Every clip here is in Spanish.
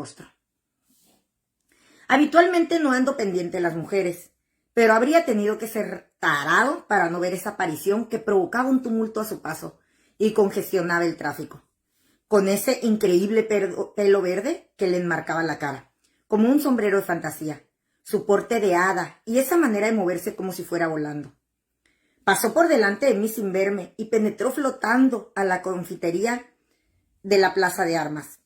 rostro. Habitualmente no ando pendiente de las mujeres, pero habría tenido que ser tarado para no ver esa aparición que provocaba un tumulto a su paso y congestionaba el tráfico, con ese increíble pelo verde que le enmarcaba la cara, como un sombrero de fantasía, su porte de hada y esa manera de moverse como si fuera volando. Pasó por delante de mí sin verme y penetró flotando a la confitería de la Plaza de Armas.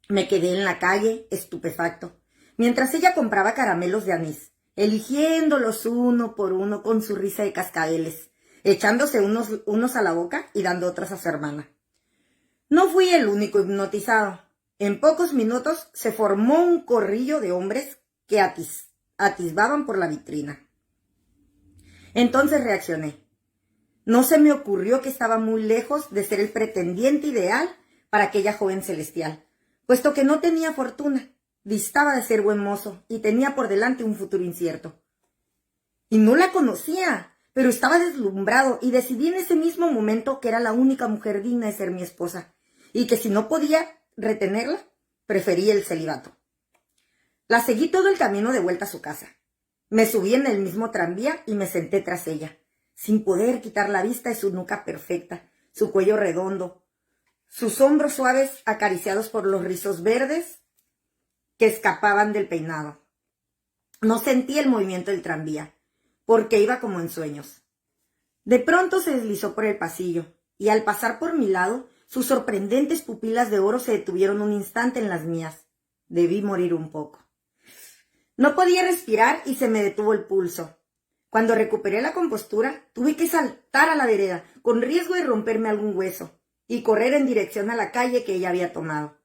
Me quedé en la calle, estupefacto, mientras ella compraba caramelos de anís, eligiéndolos uno por uno con su risa de cascabeles, echándose unos a la boca y dando otros a su hermana. No fui el único hipnotizado. En pocos minutos se formó un corrillo de hombres que atisbaban por la vitrina. Entonces reaccioné. No se me ocurrió que estaba muy lejos de ser el pretendiente ideal para aquella joven celestial, puesto que no tenía fortuna, distaba de ser buen mozo y tenía por delante un futuro incierto. Y no la conocía, pero estaba deslumbrado y decidí en ese mismo momento que era la única mujer digna de ser mi esposa y que si no podía retenerla, prefería el celibato. La seguí todo el camino de vuelta a su casa. Me subí en el mismo tranvía y me senté tras ella, sin poder quitar la vista de su nuca perfecta, su cuello redondo, sus hombros suaves acariciados por los rizos verdes que escapaban del peinado. No sentí el movimiento del tranvía, porque iba como en sueños. De pronto se deslizó por el pasillo, y al pasar por mi lado, sus sorprendentes pupilas de oro se detuvieron un instante en las mías. Debí morir un poco. No podía respirar y se me detuvo el pulso. Cuando recuperé la compostura, tuve que saltar a la vereda, con riesgo de romperme algún hueso, y correr en dirección a la calle que ella había tomado.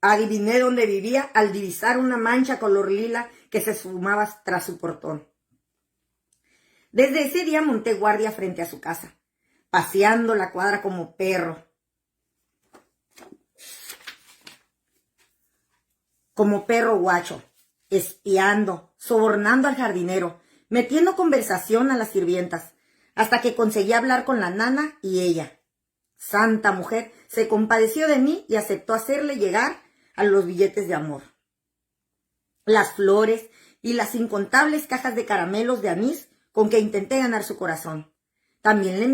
Adiviné dónde vivía al divisar una mancha color lila que se esfumaba tras su portón. Desde ese día monté guardia frente a su casa, paseando la cuadra como perro. Como perro guacho, espiando, sobornando al jardinero, metiendo conversación a las sirvientas, hasta que conseguí hablar con la nana y ella. Santa mujer, se compadeció de mí y aceptó hacerle llegar a los billetes de amor, las flores y las incontables cajas de caramelos de anís con que intenté ganar su corazón. También le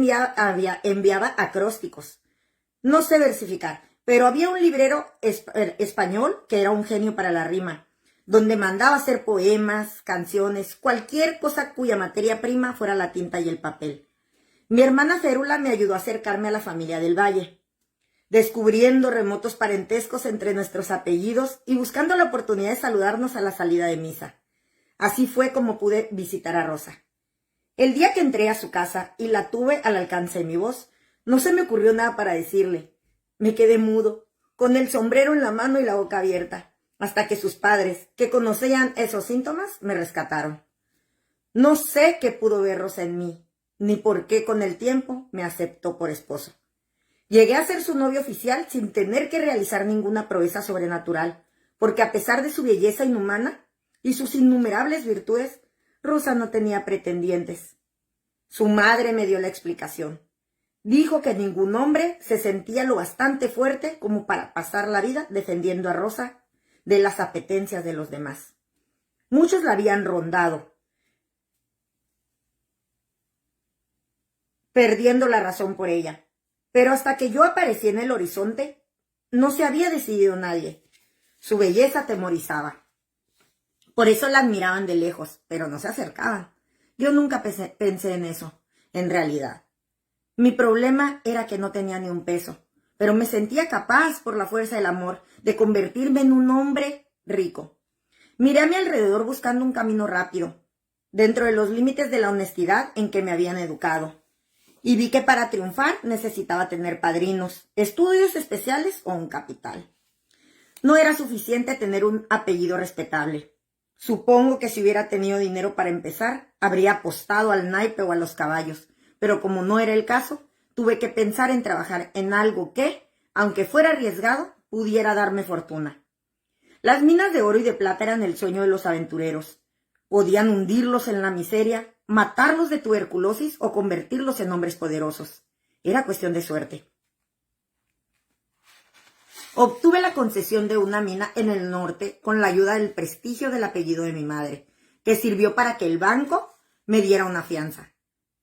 enviaba acrósticos. No sé versificar, pero había un librero español que era un genio para la rima, donde mandaba hacer poemas, canciones, cualquier cosa cuya materia prima fuera la tinta y el papel. Mi hermana Férula me ayudó a acercarme a la familia del Valle, descubriendo remotos parentescos entre nuestros apellidos y buscando la oportunidad de saludarnos a la salida de misa. Así fue como pude visitar a Rosa. El día que entré a su casa y la tuve al alcance de mi voz, no se me ocurrió nada para decirle. Me quedé mudo, con el sombrero en la mano y la boca abierta, hasta que sus padres, que conocían esos síntomas, me rescataron. No sé qué pudo ver Rosa en mí, ni por qué con el tiempo me aceptó por esposo. Llegué a ser su novio oficial sin tener que realizar ninguna proeza sobrenatural, porque a pesar de su belleza inhumana y sus innumerables virtudes, Rosa no tenía pretendientes. Su madre me dio la explicación. Dijo que ningún hombre se sentía lo bastante fuerte como para pasar la vida defendiendo a Rosa de las apetencias de los demás. Muchos la habían rondado, perdiendo la razón por ella. Pero hasta que yo aparecí en el horizonte, no se había decidido nadie. Su belleza atemorizaba. Por eso la admiraban de lejos, pero no se acercaban. Yo nunca pensé en eso, en realidad. Mi problema era que no tenía ni un peso, pero me sentía capaz, por la fuerza del amor, de convertirme en un hombre rico. Miré a mi alrededor buscando un camino rápido, dentro de los límites de la honestidad en que me habían educado. Y vi que para triunfar necesitaba tener padrinos, estudios especiales o un capital. No era suficiente tener un apellido respetable. Supongo que si hubiera tenido dinero para empezar, habría apostado al naipe o a los caballos, pero como no era el caso, tuve que pensar en trabajar en algo que, aunque fuera arriesgado, pudiera darme fortuna. Las minas de oro y de plata eran el sueño de los aventureros. Podían hundirlos en la miseria, matarlos de tuberculosis o convertirlos en hombres poderosos. Era cuestión de suerte. Obtuve la concesión de una mina en el norte con la ayuda del prestigio del apellido de mi madre, que sirvió para que el banco me diera una fianza.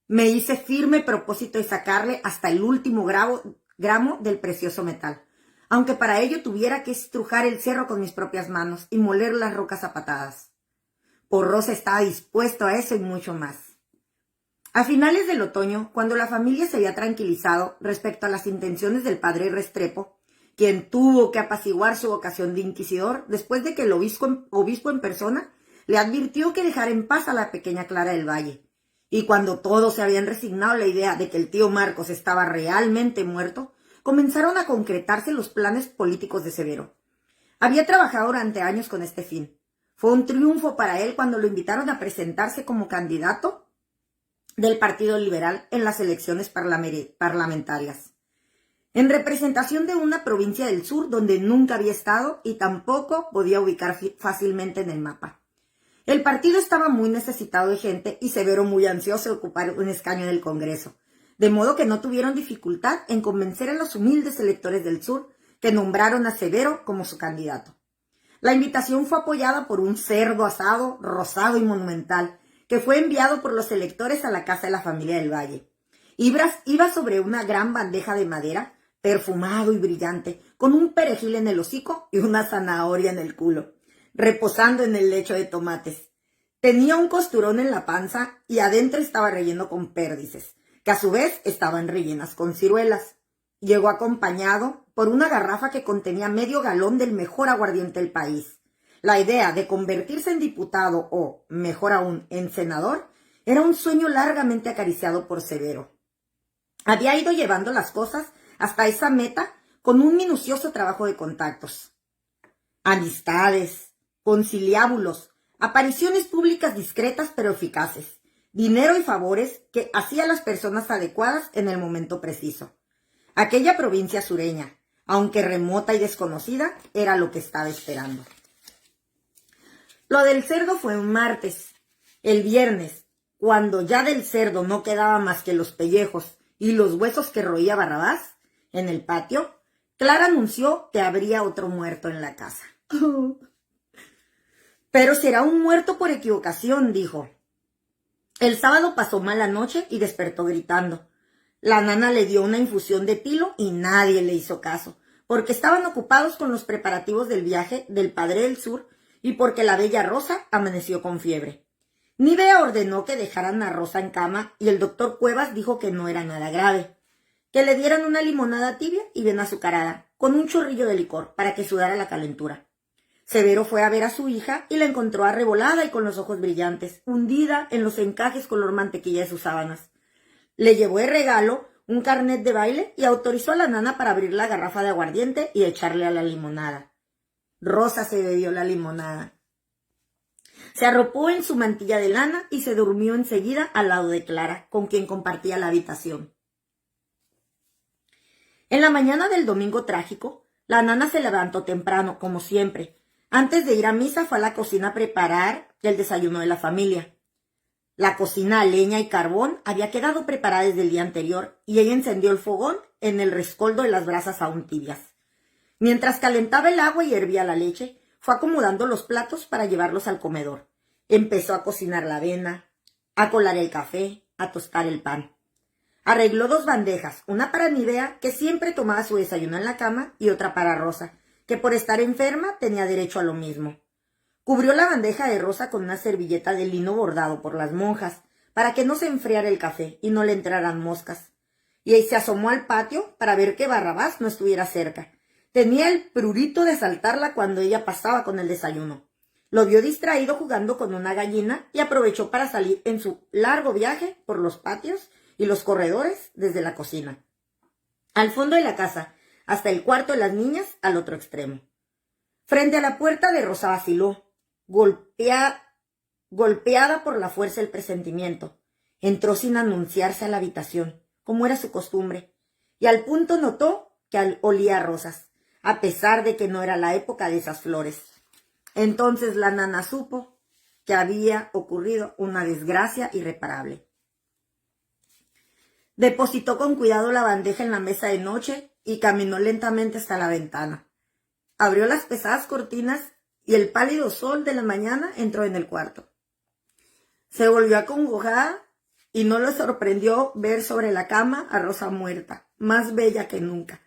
Me hice firme propósito de sacarle hasta el último gramo del precioso metal, aunque para ello tuviera que estrujar el cerro con mis propias manos y moler las rocas a patadas. Porrosa estaba dispuesto a eso y mucho más. A finales del otoño, cuando la familia se había tranquilizado respecto a las intenciones del padre Restrepo, quien tuvo que apaciguar su vocación de inquisidor después de que el obispo en persona le advirtió que dejara en paz a la pequeña Clara del Valle, y cuando todos se habían resignado a la idea de que el tío Marcos estaba realmente muerto, comenzaron a concretarse los planes políticos de Severo. Había trabajado durante años con este fin. Fue un triunfo para él cuando lo invitaron a presentarse como candidato del Partido Liberal en las elecciones parlamentarias, en representación de una provincia del sur donde nunca había estado y tampoco podía ubicar fácilmente en el mapa. El partido estaba muy necesitado de gente y Severo muy ansioso de ocupar un escaño en el Congreso, de modo que no tuvieron dificultad en convencer a los humildes electores del sur que nombraron a Severo como su candidato. La invitación fue apoyada por un cerdo asado, rosado y monumental, que fue enviado por los electores a la casa de la familia del Valle. Iba sobre una gran bandeja de madera, perfumado y brillante, con un perejil en el hocico y una zanahoria en el culo, reposando en el lecho de tomates. Tenía un costurón en la panza y adentro estaba relleno con pérdices, que a su vez estaban rellenas con ciruelas. Llegó acompañado por una garrafa que contenía medio galón del mejor aguardiente del país. La idea de convertirse en diputado o, mejor aún, en senador, era un sueño largamente acariciado por Severo. Había ido llevando las cosas hasta esa meta con un minucioso trabajo de contactos. Amistades, conciliábulos, apariciones públicas discretas pero eficaces, dinero y favores que hacía las personas adecuadas en el momento preciso. Aquella provincia sureña, aunque remota y desconocida, era lo que estaba esperando. Lo del cerdo fue un martes. El viernes, cuando ya del cerdo no quedaba más que los pellejos y los huesos que roía Barrabás, en el patio, Clara anunció que habría otro muerto en la casa. Pero será un muerto por equivocación, dijo. El sábado pasó mala noche y despertó gritando. La nana le dio una infusión de tilo y nadie le hizo caso, porque estaban ocupados con los preparativos del viaje del padre del sur y porque la bella Rosa amaneció con fiebre. Nivea ordenó que dejaran a Rosa en cama y el doctor Cuevas dijo que no era nada grave, que le dieran una limonada tibia y bien azucarada, con un chorrillo de licor, para que sudara la calentura. Severo fue a ver a su hija y la encontró arrebolada y con los ojos brillantes, hundida en los encajes color mantequilla de sus sábanas. Le llevó de regalo un carnet de baile y autorizó a la nana para abrir la garrafa de aguardiente y echarle a la limonada. Rosa se bebió la limonada. Se arropó en su mantilla de lana y se durmió enseguida al lado de Clara, con quien compartía la habitación. En la mañana del domingo trágico, la nana se levantó temprano, como siempre. Antes de ir a misa fue a la cocina a preparar el desayuno de la familia. La cocina a leña y carbón había quedado preparada desde el día anterior y ella encendió el fogón en el rescoldo de las brasas aún tibias. Mientras calentaba el agua y hervía la leche, fue acomodando los platos para llevarlos al comedor. Empezó a cocinar la avena, a colar el café, a tostar el pan. Arregló 2 bandejas, una para Nivea, que siempre tomaba su desayuno en la cama, y otra para Rosa, que por estar enferma tenía derecho a lo mismo. Cubrió la bandeja de Rosa con una servilleta de lino bordado por las monjas, para que no se enfriara el café y no le entraran moscas. Y ahí se asomó al patio para ver que Barrabás no estuviera cerca. Tenía el prurito de saltarla cuando ella pasaba con el desayuno. Lo vio distraído jugando con una gallina y aprovechó para salir en su largo viaje por los patios y los corredores desde la cocina, al fondo de la casa, hasta el cuarto de las niñas al otro extremo. Frente a la puerta de Rosa vaciló, golpeada por la fuerza del presentimiento. Entró sin anunciarse a la habitación, como era su costumbre, y al punto notó que olía a rosas, a pesar de que no era la época de esas flores. Entonces la nana supo que había ocurrido una desgracia irreparable. Depositó con cuidado la bandeja en la mesa de noche y caminó lentamente hasta la ventana. abrió las pesadas cortinas y el pálido sol de la mañana entró en el cuarto. Se volvió acongojada y no le sorprendió ver sobre la cama a Rosa muerta, más bella que nunca,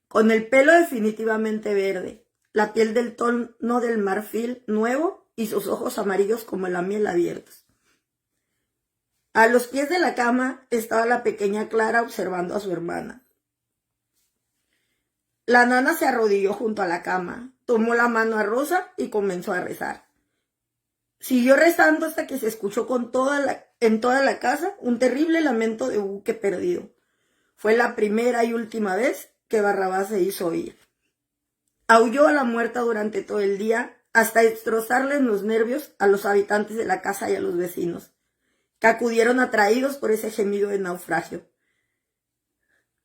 con el pelo definitivamente verde, la piel del tono del marfil nuevo y sus ojos amarillos como la miel abiertos. A los pies de la cama estaba la pequeña Clara observando a su hermana. La nana se arrodilló junto a la cama, tomó la mano a Rosa y comenzó a rezar. Siguió rezando hasta que se escuchó en toda la casa un terrible lamento de buque perdido. Fue la primera y última vez que Barrabás se hizo oír. Aulló a la muerta durante todo el día hasta destrozarles los nervios a los habitantes de la casa y a los vecinos, que acudieron atraídos por ese gemido de naufragio.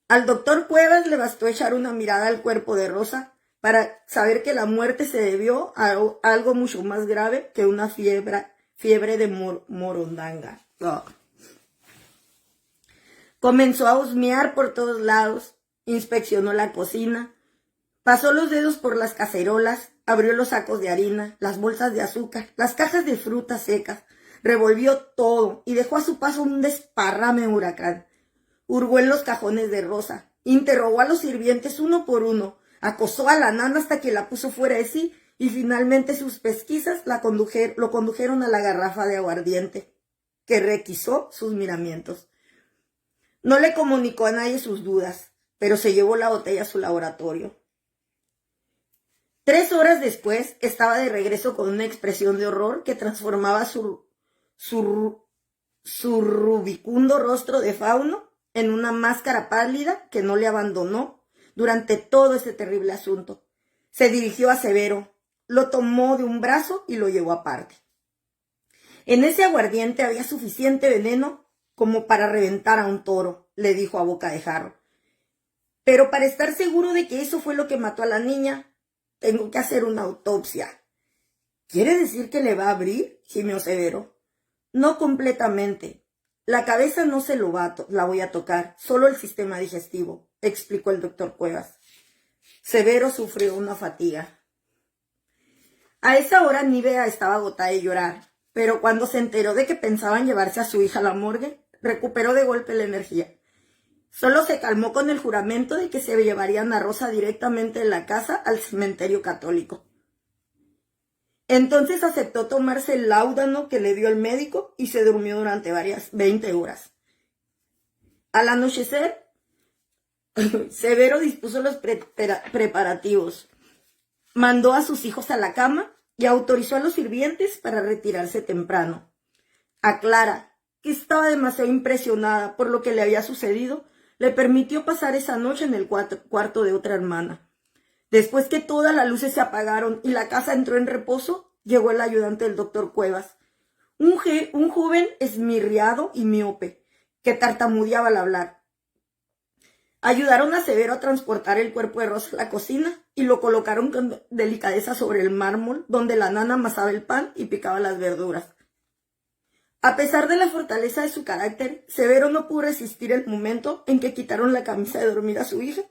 Al doctor Cuevas le bastó echar una mirada al cuerpo de Rosa para saber que la muerte se debió a algo mucho más grave que una fiebre de morondanga. Oh. Comenzó a husmear por todos lados, inspeccionó la cocina, pasó los dedos por las cacerolas, abrió los sacos de harina, las bolsas de azúcar, las cajas de frutas secas, revolvió todo y dejó a su paso un desparrame huracán. Hurgó en los cajones de Rosa, interrogó a los sirvientes uno por uno, acosó a la nana hasta que la puso fuera de sí y finalmente sus pesquisas lo condujeron a la garrafa de aguardiente, que requisó sus miramientos. No le comunicó a nadie sus dudas, pero se llevó la botella a su laboratorio. 3 horas después estaba de regreso con una expresión de horror que transformaba su rubicundo rostro de fauno en una máscara pálida que no le abandonó durante todo ese terrible asunto. Se dirigió a Severo, lo tomó de un brazo y lo llevó aparte. En ese aguardiente había suficiente veneno como para reventar a un toro, le dijo a boca de jarro. Pero para estar seguro de que eso fue lo que mató a la niña, tengo que hacer una autopsia. ¿Quiere decir que le va a abrir?, gimió Severo. No completamente. La cabeza no se la voy a tocar, solo el sistema digestivo, explicó el doctor Cuevas. Severo sufrió una fatiga. A esa hora Nivea estaba agotada de llorar, pero cuando se enteró de que pensaban llevarse a su hija a la morgue, recuperó de golpe la energía. Solo se calmó con el juramento de que se llevarían a Rosa directamente de la casa al cementerio católico. Entonces aceptó tomarse el láudano que le dio el médico y se durmió durante 20 horas. Al anochecer, Severo dispuso los preparativos, mandó a sus hijos a la cama y autorizó a los sirvientes para retirarse temprano. A Clara, que estaba demasiado impresionada por lo que le había sucedido, le permitió pasar esa noche en el cuarto de otra hermana. Después que todas las luces se apagaron y la casa entró en reposo, llegó el ayudante del doctor Cuevas, un joven esmirriado y miope, que tartamudeaba al hablar. Ayudaron a Severo a transportar el cuerpo de Rosa a la cocina y lo colocaron con delicadeza sobre el mármol, donde la nana amasaba el pan y picaba las verduras. A pesar de la fortaleza de su carácter, Severo no pudo resistir el momento en que quitaron la camisa de dormir a su hija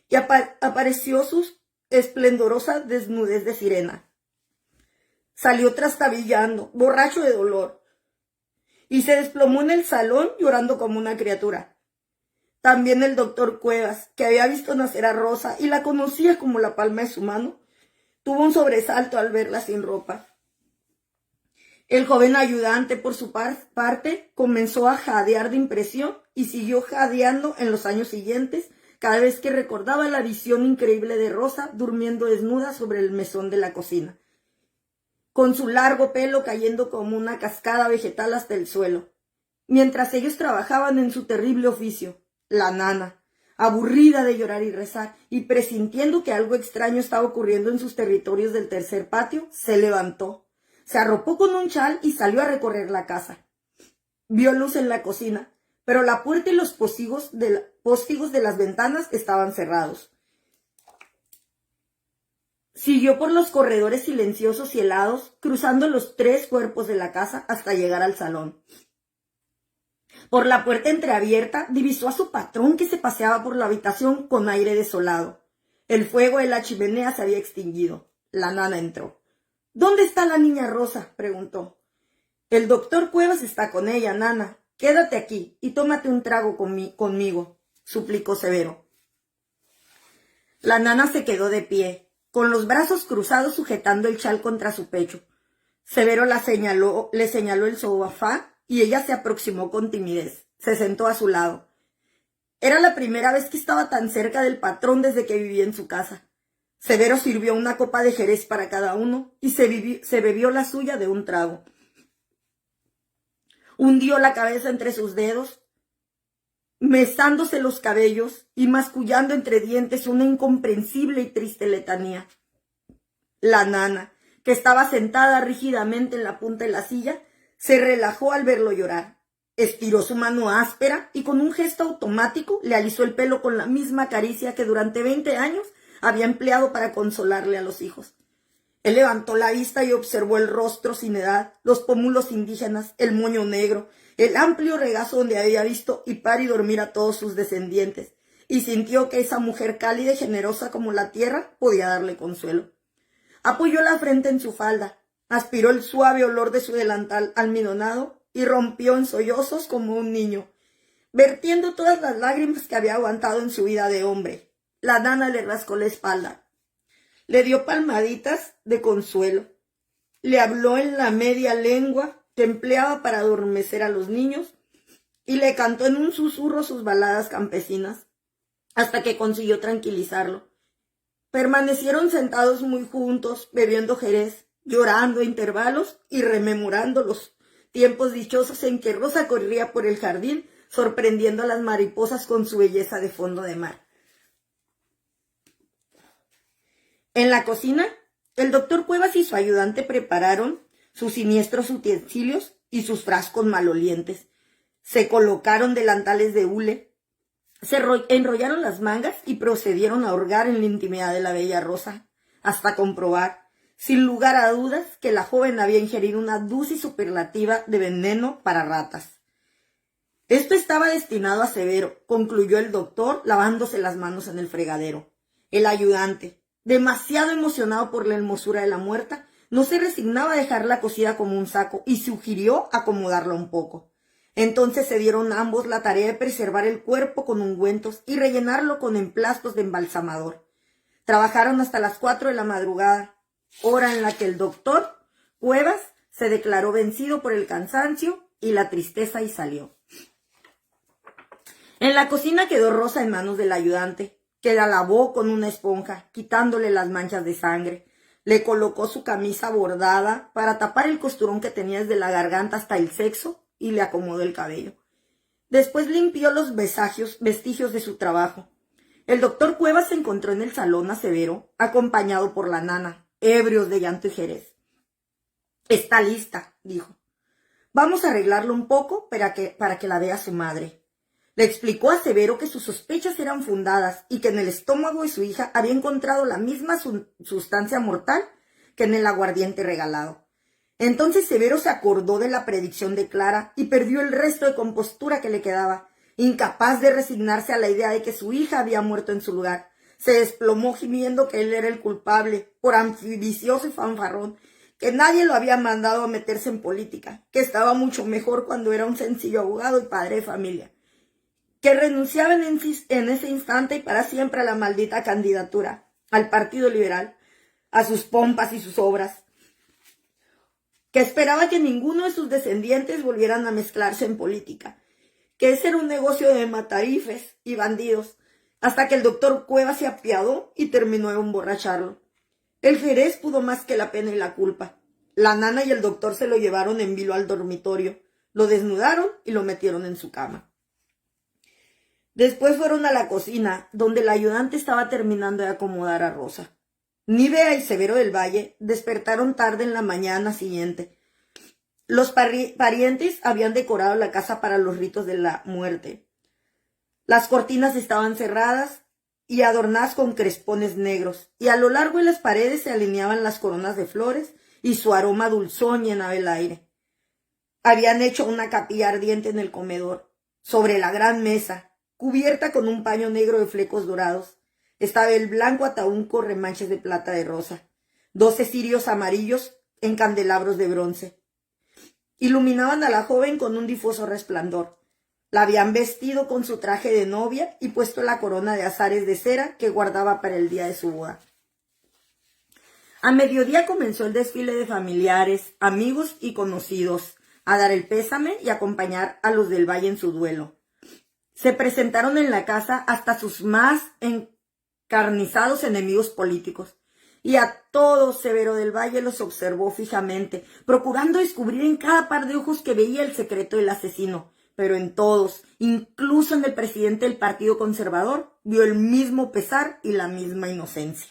y apareció su esplendorosa desnudez de sirena. Salió trastabillando, borracho de dolor, y se desplomó en el salón llorando como una criatura. También el doctor Cuevas, que había visto nacer a Rosa y la conocía como la palma de su mano, tuvo un sobresalto al verla sin ropa. El joven ayudante, por su parte, comenzó a jadear de impresión y siguió jadeando en los años siguientes, cada vez que recordaba la visión increíble de Rosa durmiendo desnuda sobre el mesón de la cocina, con su largo pelo cayendo como una cascada vegetal hasta el suelo, mientras ellos trabajaban en su terrible oficio. La nana, aburrida de llorar y rezar, y presintiendo que algo extraño estaba ocurriendo en sus territorios del tercer patio, se levantó, se arropó con un chal y salió a recorrer la casa. Vio luz en la cocina, pero la puerta y los postigos de las ventanas estaban cerrados. Siguió por los corredores silenciosos y helados, cruzando los 3 cuerpos de la casa hasta llegar al salón. Por la puerta entreabierta divisó a su patrón que se paseaba por la habitación con aire desolado. El fuego de la chimenea se había extinguido. La nana entró. —¿Dónde está la niña Rosa? —preguntó. —El doctor Cuevas está con ella, nana. Quédate aquí y tómate un trago conmigo —suplicó Severo. La nana se quedó de pie, con los brazos cruzados sujetando el chal contra su pecho. Severo le señaló el sofá y ella se aproximó con timidez. Se sentó a su lado. Era la primera vez que estaba tan cerca del patrón desde que vivía en su casa. Severo sirvió una copa de jerez para cada uno y se bebió la suya de un trago. Hundió la cabeza entre sus dedos, mesándose los cabellos y mascullando entre dientes una incomprensible y triste letanía. La nana, que estaba sentada rígidamente en la punta de la silla, se relajó al verlo llorar. Estiró su mano áspera y con un gesto automático le alisó el pelo con la misma caricia que durante 20 años había empleado para consolarle a los hijos. Él levantó la vista y observó el rostro sin edad, los pómulos indígenas, el moño negro, el amplio regazo donde había visto hipar y dormir a todos sus descendientes, y sintió que esa mujer cálida y generosa como la tierra podía darle consuelo. Apoyó la frente en su falda, aspiró el suave olor de su delantal almidonado y rompió en sollozos como un niño, vertiendo todas las lágrimas que había aguantado en su vida de hombre. La nana le rascó la espalda. Le dio palmaditas de consuelo. Le habló en la media lengua que empleaba para adormecer a los niños y le cantó en un susurro sus baladas campesinas hasta que consiguió tranquilizarlo. Permanecieron sentados muy juntos, bebiendo jerez, llorando a intervalos y rememorando los tiempos dichosos en que Rosa corría por el jardín, sorprendiendo a las mariposas con su belleza de fondo de mar. En la cocina, el doctor Cuevas y su ayudante prepararon sus siniestros utensilios y sus frascos malolientes. Se colocaron delantales de hule, se enrollaron las mangas y procedieron a hurgar en la intimidad de la bella Rosa, hasta comprobar, sin lugar a dudas, que la joven había ingerido una dosis superlativa de veneno para ratas. Esto estaba destinado a Severo, concluyó el doctor, lavándose las manos en el fregadero. El ayudante, demasiado emocionado por la hermosura de la muerta, no se resignaba a dejarla cosida como un saco y sugirió acomodarla un poco. Entonces se dieron ambos la tarea de preservar el cuerpo con ungüentos y rellenarlo con emplastos de embalsamador. Trabajaron hasta las 4 de la madrugada, hora en la que el doctor Cuevas se declaró vencido por el cansancio y la tristeza y salió. En la cocina quedó Rosa en manos del ayudante, que la lavó con una esponja, quitándole las manchas de sangre. Le colocó su camisa bordada para tapar el costurón que tenía desde la garganta hasta el sexo y le acomodó el cabello. Después limpió los vestigios de su trabajo. El doctor Cuevas se encontró en el salón a Severo, acompañado por la nana, ebrios de llanto y jerez. «Está lista», dijo. «Vamos a arreglarlo un poco para que la vea su madre». Le explicó a Severo que sus sospechas eran fundadas y que en el estómago de su hija había encontrado la misma sustancia mortal que en el aguardiente regalado. Entonces Severo se acordó de la predicción de Clara y perdió el resto de compostura que le quedaba, incapaz de resignarse a la idea de que su hija había muerto en su lugar. Se desplomó gimiendo que él era el culpable, por ambicioso y fanfarrón, que nadie lo había mandado a meterse en política, que estaba mucho mejor cuando era un sencillo abogado y padre de familia, que renunciaban en ese instante y para siempre a la maldita candidatura, al Partido Liberal, a sus pompas y sus obras, que esperaba que ninguno de sus descendientes volvieran a mezclarse en política, que ese era un negocio de matarifes y bandidos, hasta que el doctor Cuevas se apiadó y terminó de emborracharlo. El jerez pudo más que la pena y la culpa. La nana y el doctor se lo llevaron en vilo al dormitorio, lo desnudaron y lo metieron en su cama. Después fueron a la cocina, donde el ayudante estaba terminando de acomodar a Rosa. Nívea y Severo del Valle despertaron tarde en la mañana siguiente. Los parientes habían decorado la casa para los ritos de la muerte. Las cortinas estaban cerradas y adornadas con crespones negros, y a lo largo de las paredes se alineaban las coronas de flores y su aroma dulzón llenaba el aire. Habían hecho una capilla ardiente en el comedor, sobre la gran mesa, cubierta con un paño negro de flecos dorados. estaba el blanco ataúd con remanches de plata de rosa, 12 cirios amarillos en candelabros de bronce. Iluminaban a la joven con un difuso resplandor. La habían vestido con su traje de novia y puesto la corona de azares de cera que guardaba para el día de su boda. A mediodía comenzó el desfile de familiares, amigos y conocidos a dar el pésame y acompañar a los del Valle en su duelo. Se presentaron en la casa hasta sus más encarnizados enemigos políticos, y a todos Severo del Valle los observó fijamente, procurando descubrir en cada par de ojos que veía el secreto del asesino, pero en todos, incluso en el presidente del Partido Conservador, vio el mismo pesar y la misma inocencia.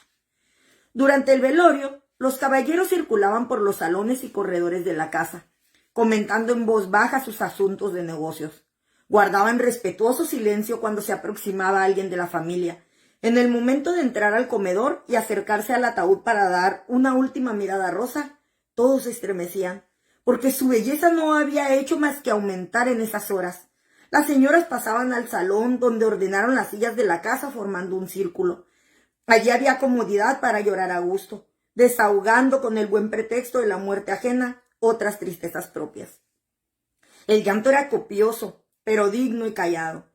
Durante el velorio, los caballeros circulaban por los salones y corredores de la casa, comentando en voz baja sus asuntos de negocios. Guardaban respetuoso silencio cuando se aproximaba alguien de la familia. En el momento de entrar al comedor y acercarse al ataúd para dar una última mirada a Rosa, todos se estremecían, porque su belleza no había hecho más que aumentar en esas horas. Las señoras pasaban al salón donde ordenaron las sillas de la casa formando un círculo. Allí había comodidad para llorar a gusto, desahogando con el buen pretexto de la muerte ajena otras tristezas propias. El llanto era copioso, pero digno y callado.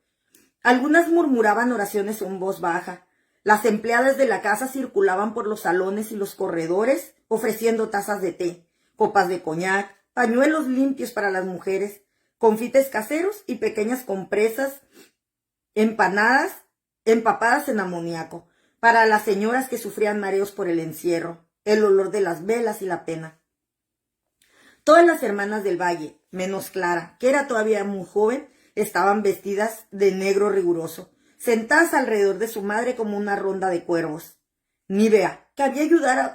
Algunas murmuraban oraciones en voz baja. Las empleadas de la casa circulaban por los salones y los corredores ofreciendo tazas de té, copas de coñac, pañuelos limpios para las mujeres, confites caseros y pequeñas compresas empapadas en amoníaco para las señoras que sufrían mareos por el encierro, el olor de las velas y la pena. Todas las hermanas del Valle, menos Clara, que era todavía muy joven, estaban vestidas de negro riguroso, sentadas alrededor de su madre como una ronda de cuervos. Nivea, que había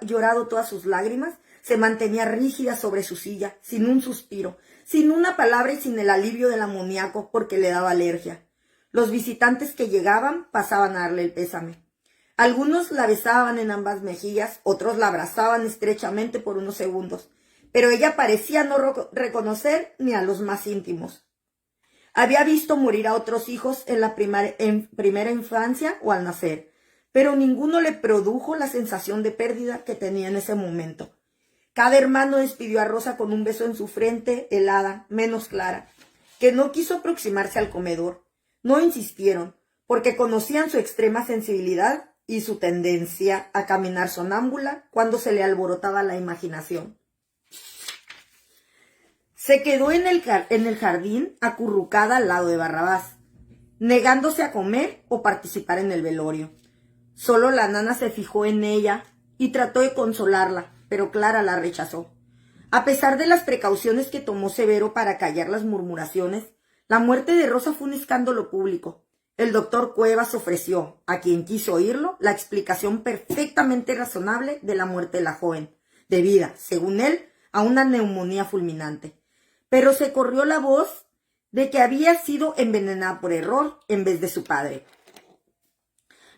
llorado todas sus lágrimas, se mantenía rígida sobre su silla, sin un suspiro, sin una palabra y sin el alivio del amoníaco porque le daba alergia. Los visitantes que llegaban pasaban a darle el pésame. Algunos la besaban en ambas mejillas, otros la abrazaban estrechamente por unos segundos, pero ella parecía no reconocer ni a los más íntimos. Había visto morir a otros hijos en la primera infancia o al nacer, pero ninguno le produjo la sensación de pérdida que tenía en ese momento. Cada hermano despidió a Rosa con un beso en su frente helada, menos Clara, que no quiso aproximarse al comedor. No insistieron, porque conocían su extrema sensibilidad y su tendencia a caminar sonámbula cuando se le alborotaba la imaginación. Se quedó en el jardín acurrucada al lado de Barrabás, negándose a comer o participar en el velorio. Solo la nana se fijó en ella y trató de consolarla, pero Clara la rechazó. A pesar de las precauciones que tomó Severo para callar las murmuraciones, la muerte de Rosa fue un escándalo público. El doctor Cuevas ofreció, a quien quiso oírlo, la explicación perfectamente razonable de la muerte de la joven, debida, según él, a una neumonía fulminante. Pero se corrió la voz de que había sido envenenada por error en vez de su padre.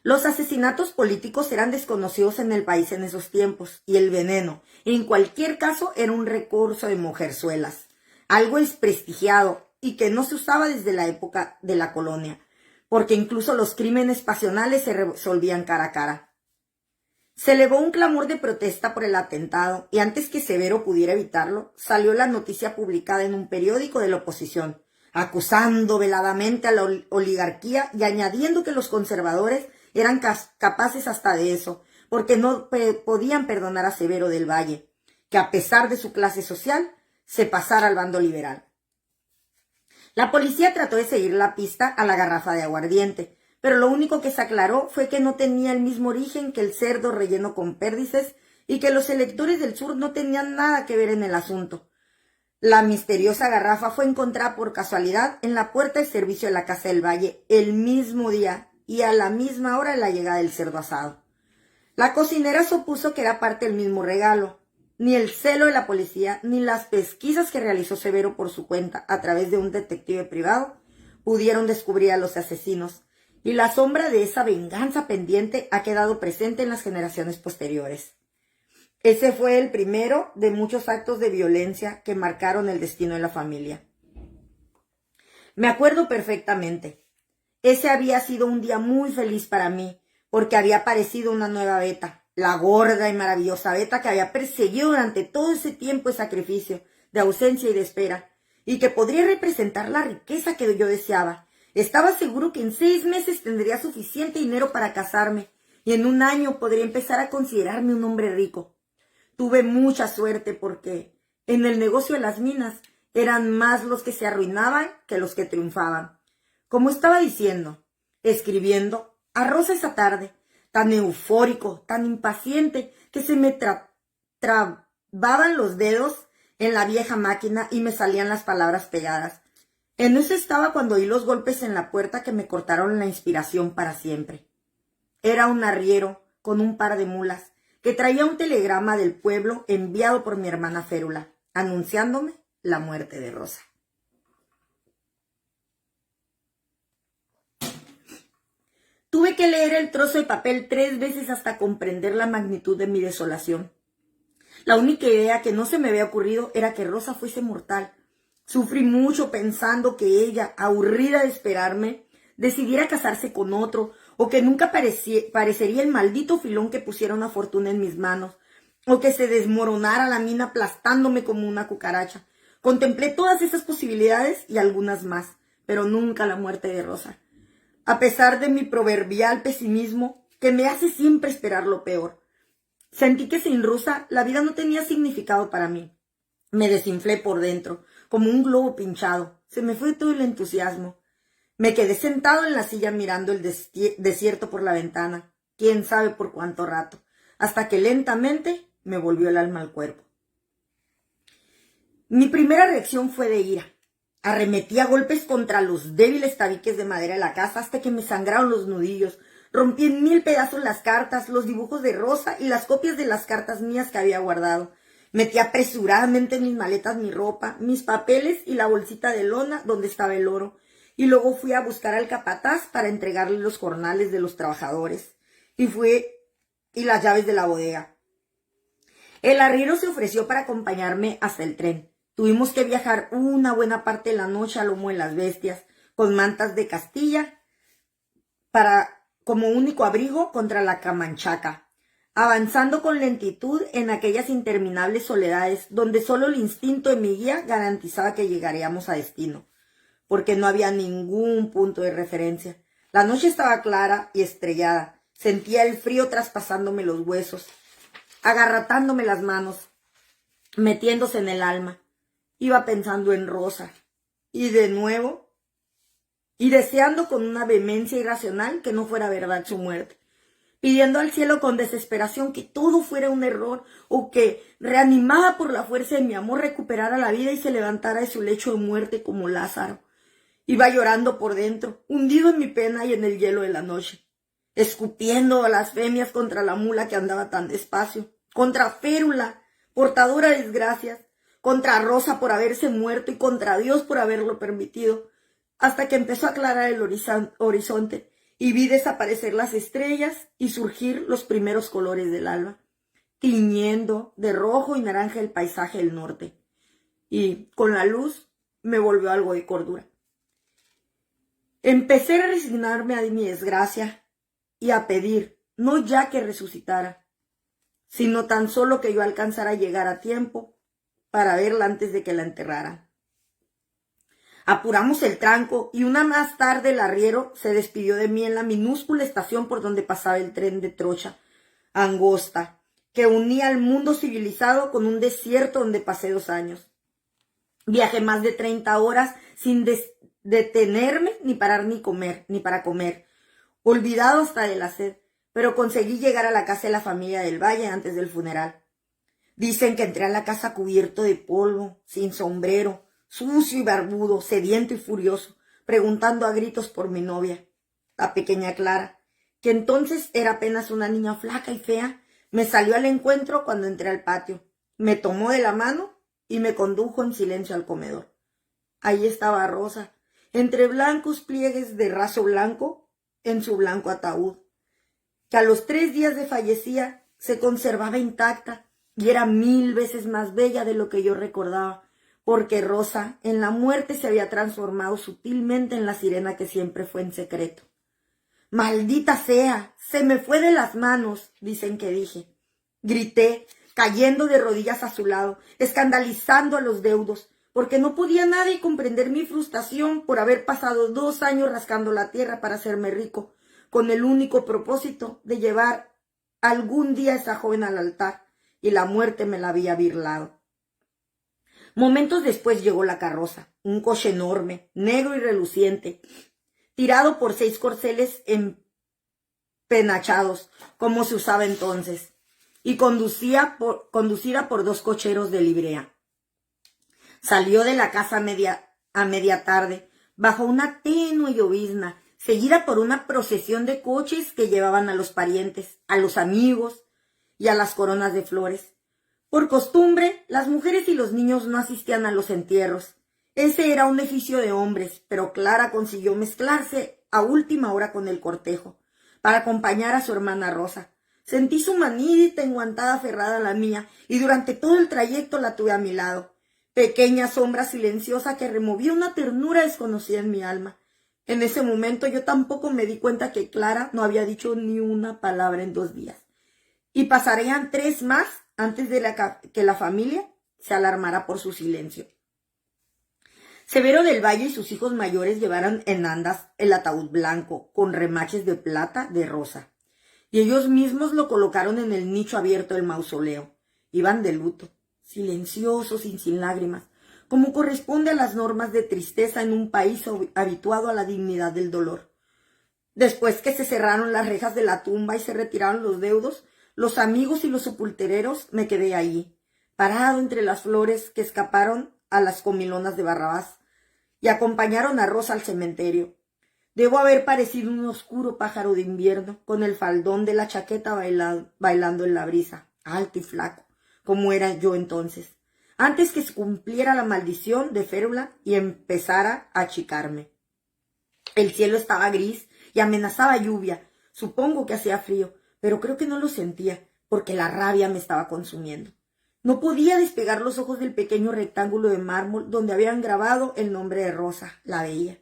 Los asesinatos políticos eran desconocidos en el país en esos tiempos, y el veneno, en cualquier caso, era un recurso de mujerzuelas, algo desprestigiado y que no se usaba desde la época de la colonia, porque incluso los crímenes pasionales se resolvían cara a cara. Se elevó un clamor de protesta por el atentado, y antes que Severo pudiera evitarlo, salió la noticia publicada en un periódico de la oposición, acusando veladamente a la oligarquía y añadiendo que los conservadores eran capaces hasta de eso, porque no podían perdonar a Severo del Valle, que a pesar de su clase social, se pasara al bando liberal. La policía trató de seguir la pista a la garrafa de aguardiente, pero lo único que se aclaró fue que no tenía el mismo origen que el cerdo relleno con pérdices y que los electores del sur no tenían nada que ver en el asunto. La misteriosa garrafa fue encontrada por casualidad en la puerta de servicio de la Casa del Valle el mismo día y a la misma hora de la llegada del cerdo asado. La cocinera supuso que era parte del mismo regalo. Ni el celo de la policía, ni las pesquisas que realizó Severo por su cuenta a través de un detective privado pudieron descubrir a los asesinos, y la sombra de esa venganza pendiente ha quedado presente en las generaciones posteriores. Ese fue el primero de muchos actos de violencia que marcaron el destino de la familia. Me acuerdo perfectamente. Ese había sido un día muy feliz para mí, porque había aparecido una nueva Beta, la gorda y maravillosa Beta que había perseguido durante todo ese tiempo de sacrificio, de ausencia y de espera, y que podría representar la riqueza que yo deseaba. Estaba seguro que en 6 meses tendría suficiente dinero para casarme, y en 1 año podría empezar a considerarme un hombre rico. Tuve mucha suerte porque en el negocio de las minas eran más los que se arruinaban que los que triunfaban. Como estaba diciendo, escribiendo, a Rosa esa tarde, tan eufórico, tan impaciente, que se me trababan los dedos en la vieja máquina y me salían las palabras pegadas. En eso estaba cuando oí los golpes en la puerta que me cortaron la inspiración para siempre. Era un arriero con un par de mulas que traía un telegrama del pueblo enviado por mi hermana Férula, anunciándome la muerte de Rosa. Tuve que leer el trozo de papel 3 veces hasta comprender la magnitud de mi desolación. La única idea que no se me había ocurrido era que Rosa fuese mortal. Sufrí mucho pensando que ella, aburrida de esperarme, decidiera casarse con otro, o que nunca parecería el maldito filón que pusiera una fortuna en mis manos, o que se desmoronara la mina aplastándome como una cucaracha. Contemplé todas esas posibilidades y algunas más, pero nunca la muerte de Rosa. A pesar de mi proverbial pesimismo, que me hace siempre esperar lo peor, sentí que sin Rosa la vida no tenía significado para mí. Me desinflé por dentro, como un globo pinchado. Se me fue todo el entusiasmo. Me quedé sentado en la silla mirando el desierto por la ventana, quién sabe por cuánto rato, hasta que lentamente me volvió el alma al cuerpo. Mi primera reacción fue de ira. Arremetí a golpes contra los débiles tabiques de madera de la casa hasta que me sangraron los nudillos. Rompí en 1000 pedazos las cartas, los dibujos de Rosa y las copias de las cartas mías que había guardado. Metí apresuradamente en mis maletas mi ropa, mis papeles y la bolsita de lona donde estaba el oro. Y luego fui a buscar al capataz para entregarle los jornales de los trabajadores y las llaves de la bodega. El arriero se ofreció para acompañarme hasta el tren. Tuvimos que viajar una buena parte de la noche a lomo de las bestias, con mantas de Castilla como único abrigo contra la camanchaca, avanzando con lentitud en aquellas interminables soledades donde solo el instinto de mi guía garantizaba que llegaríamos a destino, porque no había ningún punto de referencia. La noche estaba clara y estrellada. Sentía el frío traspasándome los huesos, agarratándome las manos, metiéndose en el alma. Iba pensando en Rosa, y de nuevo, y deseando con una vehemencia irracional que no fuera verdad su muerte, pidiendo al cielo con desesperación que todo fuera un error, o que, reanimada por la fuerza de mi amor, recuperara la vida y se levantara de su lecho de muerte como Lázaro. Iba llorando por dentro, hundido en mi pena y en el hielo de la noche, escupiendo blasfemias contra la mula que andaba tan despacio, contra Férula, portadora de desgracias, contra Rosa por haberse muerto y contra Dios por haberlo permitido, hasta que empezó a aclarar el horizonte y vi desaparecer las estrellas y surgir los primeros colores del alba, tiñendo de rojo y naranja el paisaje del norte. Y con la luz me volvió algo de cordura. Empecé a resignarme a mi desgracia y a pedir, no ya que resucitara, sino tan solo que yo alcanzara a llegar a tiempo para verla antes de que la enterraran. Apuramos el tranco y una más tarde el arriero se despidió de mí en la minúscula estación por donde pasaba el tren de trocha angosta que unía al mundo civilizado con un desierto donde pasé 2 años. Viajé más de 30 horas sin detenerme ni para comer, olvidado hasta de la sed, pero conseguí llegar a la casa de la familia del Valle antes del funeral. Dicen que entré a la casa cubierto de polvo, sin sombrero, sucio y barbudo, sediento y furioso, preguntando a gritos por mi novia, la pequeña Clara, que entonces era apenas una niña flaca y fea. Me salió al encuentro cuando entré al patio, me tomó de la mano y me condujo en silencio al comedor. Ahí estaba Rosa, entre blancos pliegues de raso blanco, en su blanco ataúd, que a los 3 días de fallecida se conservaba intacta y era 1000 veces más bella de lo que yo recordaba, porque Rosa en la muerte se había transformado sutilmente en la sirena que siempre fue en secreto. Maldita sea, se me fue de las manos, dicen que dije. Grité, cayendo de rodillas a su lado, escandalizando a los deudos, porque no podía nadie comprender mi frustración por haber pasado 2 años rascando la tierra para hacerme rico, con el único propósito de llevar algún día a esa joven al altar, y la muerte me la había birlado. Momentos después llegó la carroza, un coche enorme, negro y reluciente, tirado por 6 corceles empenachados, como se usaba entonces, y conducida por 2 cocheros de librea. Salió de la casa a media tarde, bajo una tenue llovizna, seguida por una procesión de coches que llevaban a los parientes, a los amigos y a las coronas de flores. Por costumbre, las mujeres y los niños no asistían a los entierros. Ese era un oficio de hombres, pero Clara consiguió mezclarse a última hora con el cortejo, para acompañar a su hermana Rosa. Sentí su manita enguantada aferrada a la mía, y durante todo el trayecto la tuve a mi lado, pequeña sombra silenciosa que removía una ternura desconocida en mi alma. En ese momento yo tampoco me di cuenta que Clara no había dicho ni una palabra en 2 días, y pasarían 3 más antes de que la familia se alarmara por su silencio. Severo del Valle y sus hijos mayores llevaron en andas el ataúd blanco, con remaches de plata de rosa, y ellos mismos lo colocaron en el nicho abierto del mausoleo. Iban de luto, silenciosos y sin lágrimas, como corresponde a las normas de tristeza en un país habituado a la dignidad del dolor. Después que se cerraron las rejas de la tumba y se retiraron los deudos, los amigos y los sepultureros, me quedé allí, parado entre las flores que escaparon a las comilonas de Barrabás y acompañaron a Rosa al cementerio. Debo haber parecido un oscuro pájaro de invierno, con el faldón de la chaqueta bailando en la brisa, alto y flaco, como era yo entonces, antes que se cumpliera la maldición de Férula y empezara a achicarme. El cielo estaba gris y amenazaba lluvia. Supongo que hacía frío, pero creo que no lo sentía, porque la rabia me estaba consumiendo. No podía despegar los ojos del pequeño rectángulo de mármol donde habían grabado el nombre de Rosa. La veía,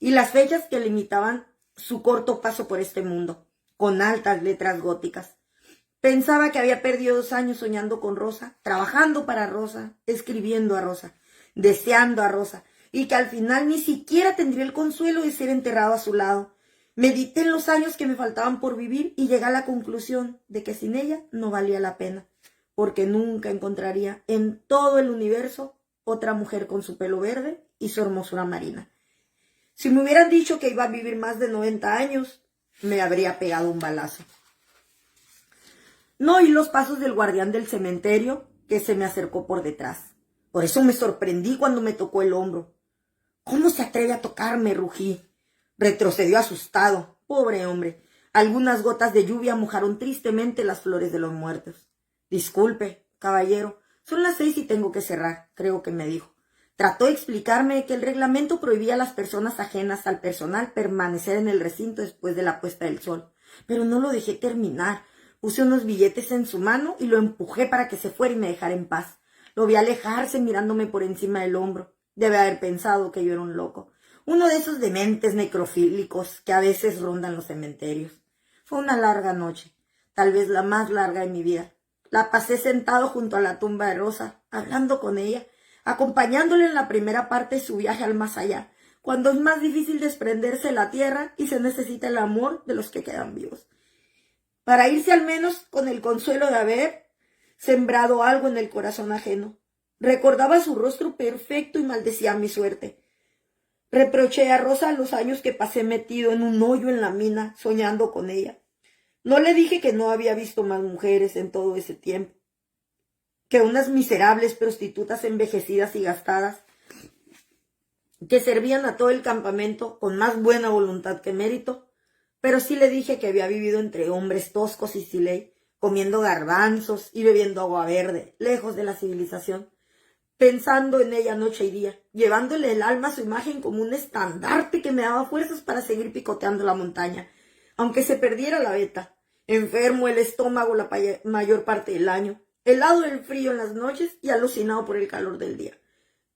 y las fechas que limitaban su corto paso por este mundo, con altas letras góticas. Pensaba que había perdido 2 años soñando con Rosa, trabajando para Rosa, escribiendo a Rosa, deseando a Rosa, y que al final ni siquiera tendría el consuelo de ser enterrado a su lado. Medité en los años que me faltaban por vivir y llegué a la conclusión de que sin ella no valía la pena, porque nunca encontraría en todo el universo otra mujer con su pelo verde y su hermosura marina. Si me hubieran dicho que iba a vivir más de 90 años, me habría pegado un balazo. No oí los pasos del guardián del cementerio, que se me acercó por detrás. Por eso me sorprendí cuando me tocó el hombro. ¿Cómo se atreve a tocarme?, rugí. Retrocedió asustado. Pobre hombre. Algunas gotas de lluvia mojaron tristemente las flores de los muertos. Disculpe, caballero, son las 6 y tengo que cerrar, creo que me dijo. Trató de explicarme que el reglamento prohibía a las personas ajenas al personal permanecer en el recinto después de la puesta del sol, pero no lo dejé terminar. Puse unos billetes en su mano y lo empujé para que se fuera y me dejara en paz. Lo vi alejarse mirándome por encima del hombro. Debe haber pensado que yo era un loco, uno de esos dementes necrofílicos que a veces rondan los cementerios. Fue una larga noche, tal vez la más larga de mi vida. La pasé sentado junto a la tumba de Rosa, hablando con ella, acompañándole en la primera parte de su viaje al más allá, cuando es más difícil desprenderse de la tierra y se necesita el amor de los que quedan vivos, para irse al menos con el consuelo de haber sembrado algo en el corazón ajeno. Recordaba su rostro perfecto y maldecía mi suerte. Reproché a Rosa los años que pasé metido en un hoyo en la mina, soñando con ella. No le dije que no había visto más mujeres en todo ese tiempo, que unas miserables prostitutas envejecidas y gastadas, que servían a todo el campamento con más buena voluntad que mérito, pero sí le dije que había vivido entre hombres toscos y sin ley, comiendo garbanzos y bebiendo agua verde, lejos de la civilización, pensando en ella noche y día, llevándole el alma a su imagen como un estandarte que me daba fuerzas para seguir picoteando la montaña, aunque se perdiera la veta, enfermo el estómago la mayor parte del año, helado del frío en las noches y alucinado por el calor del día.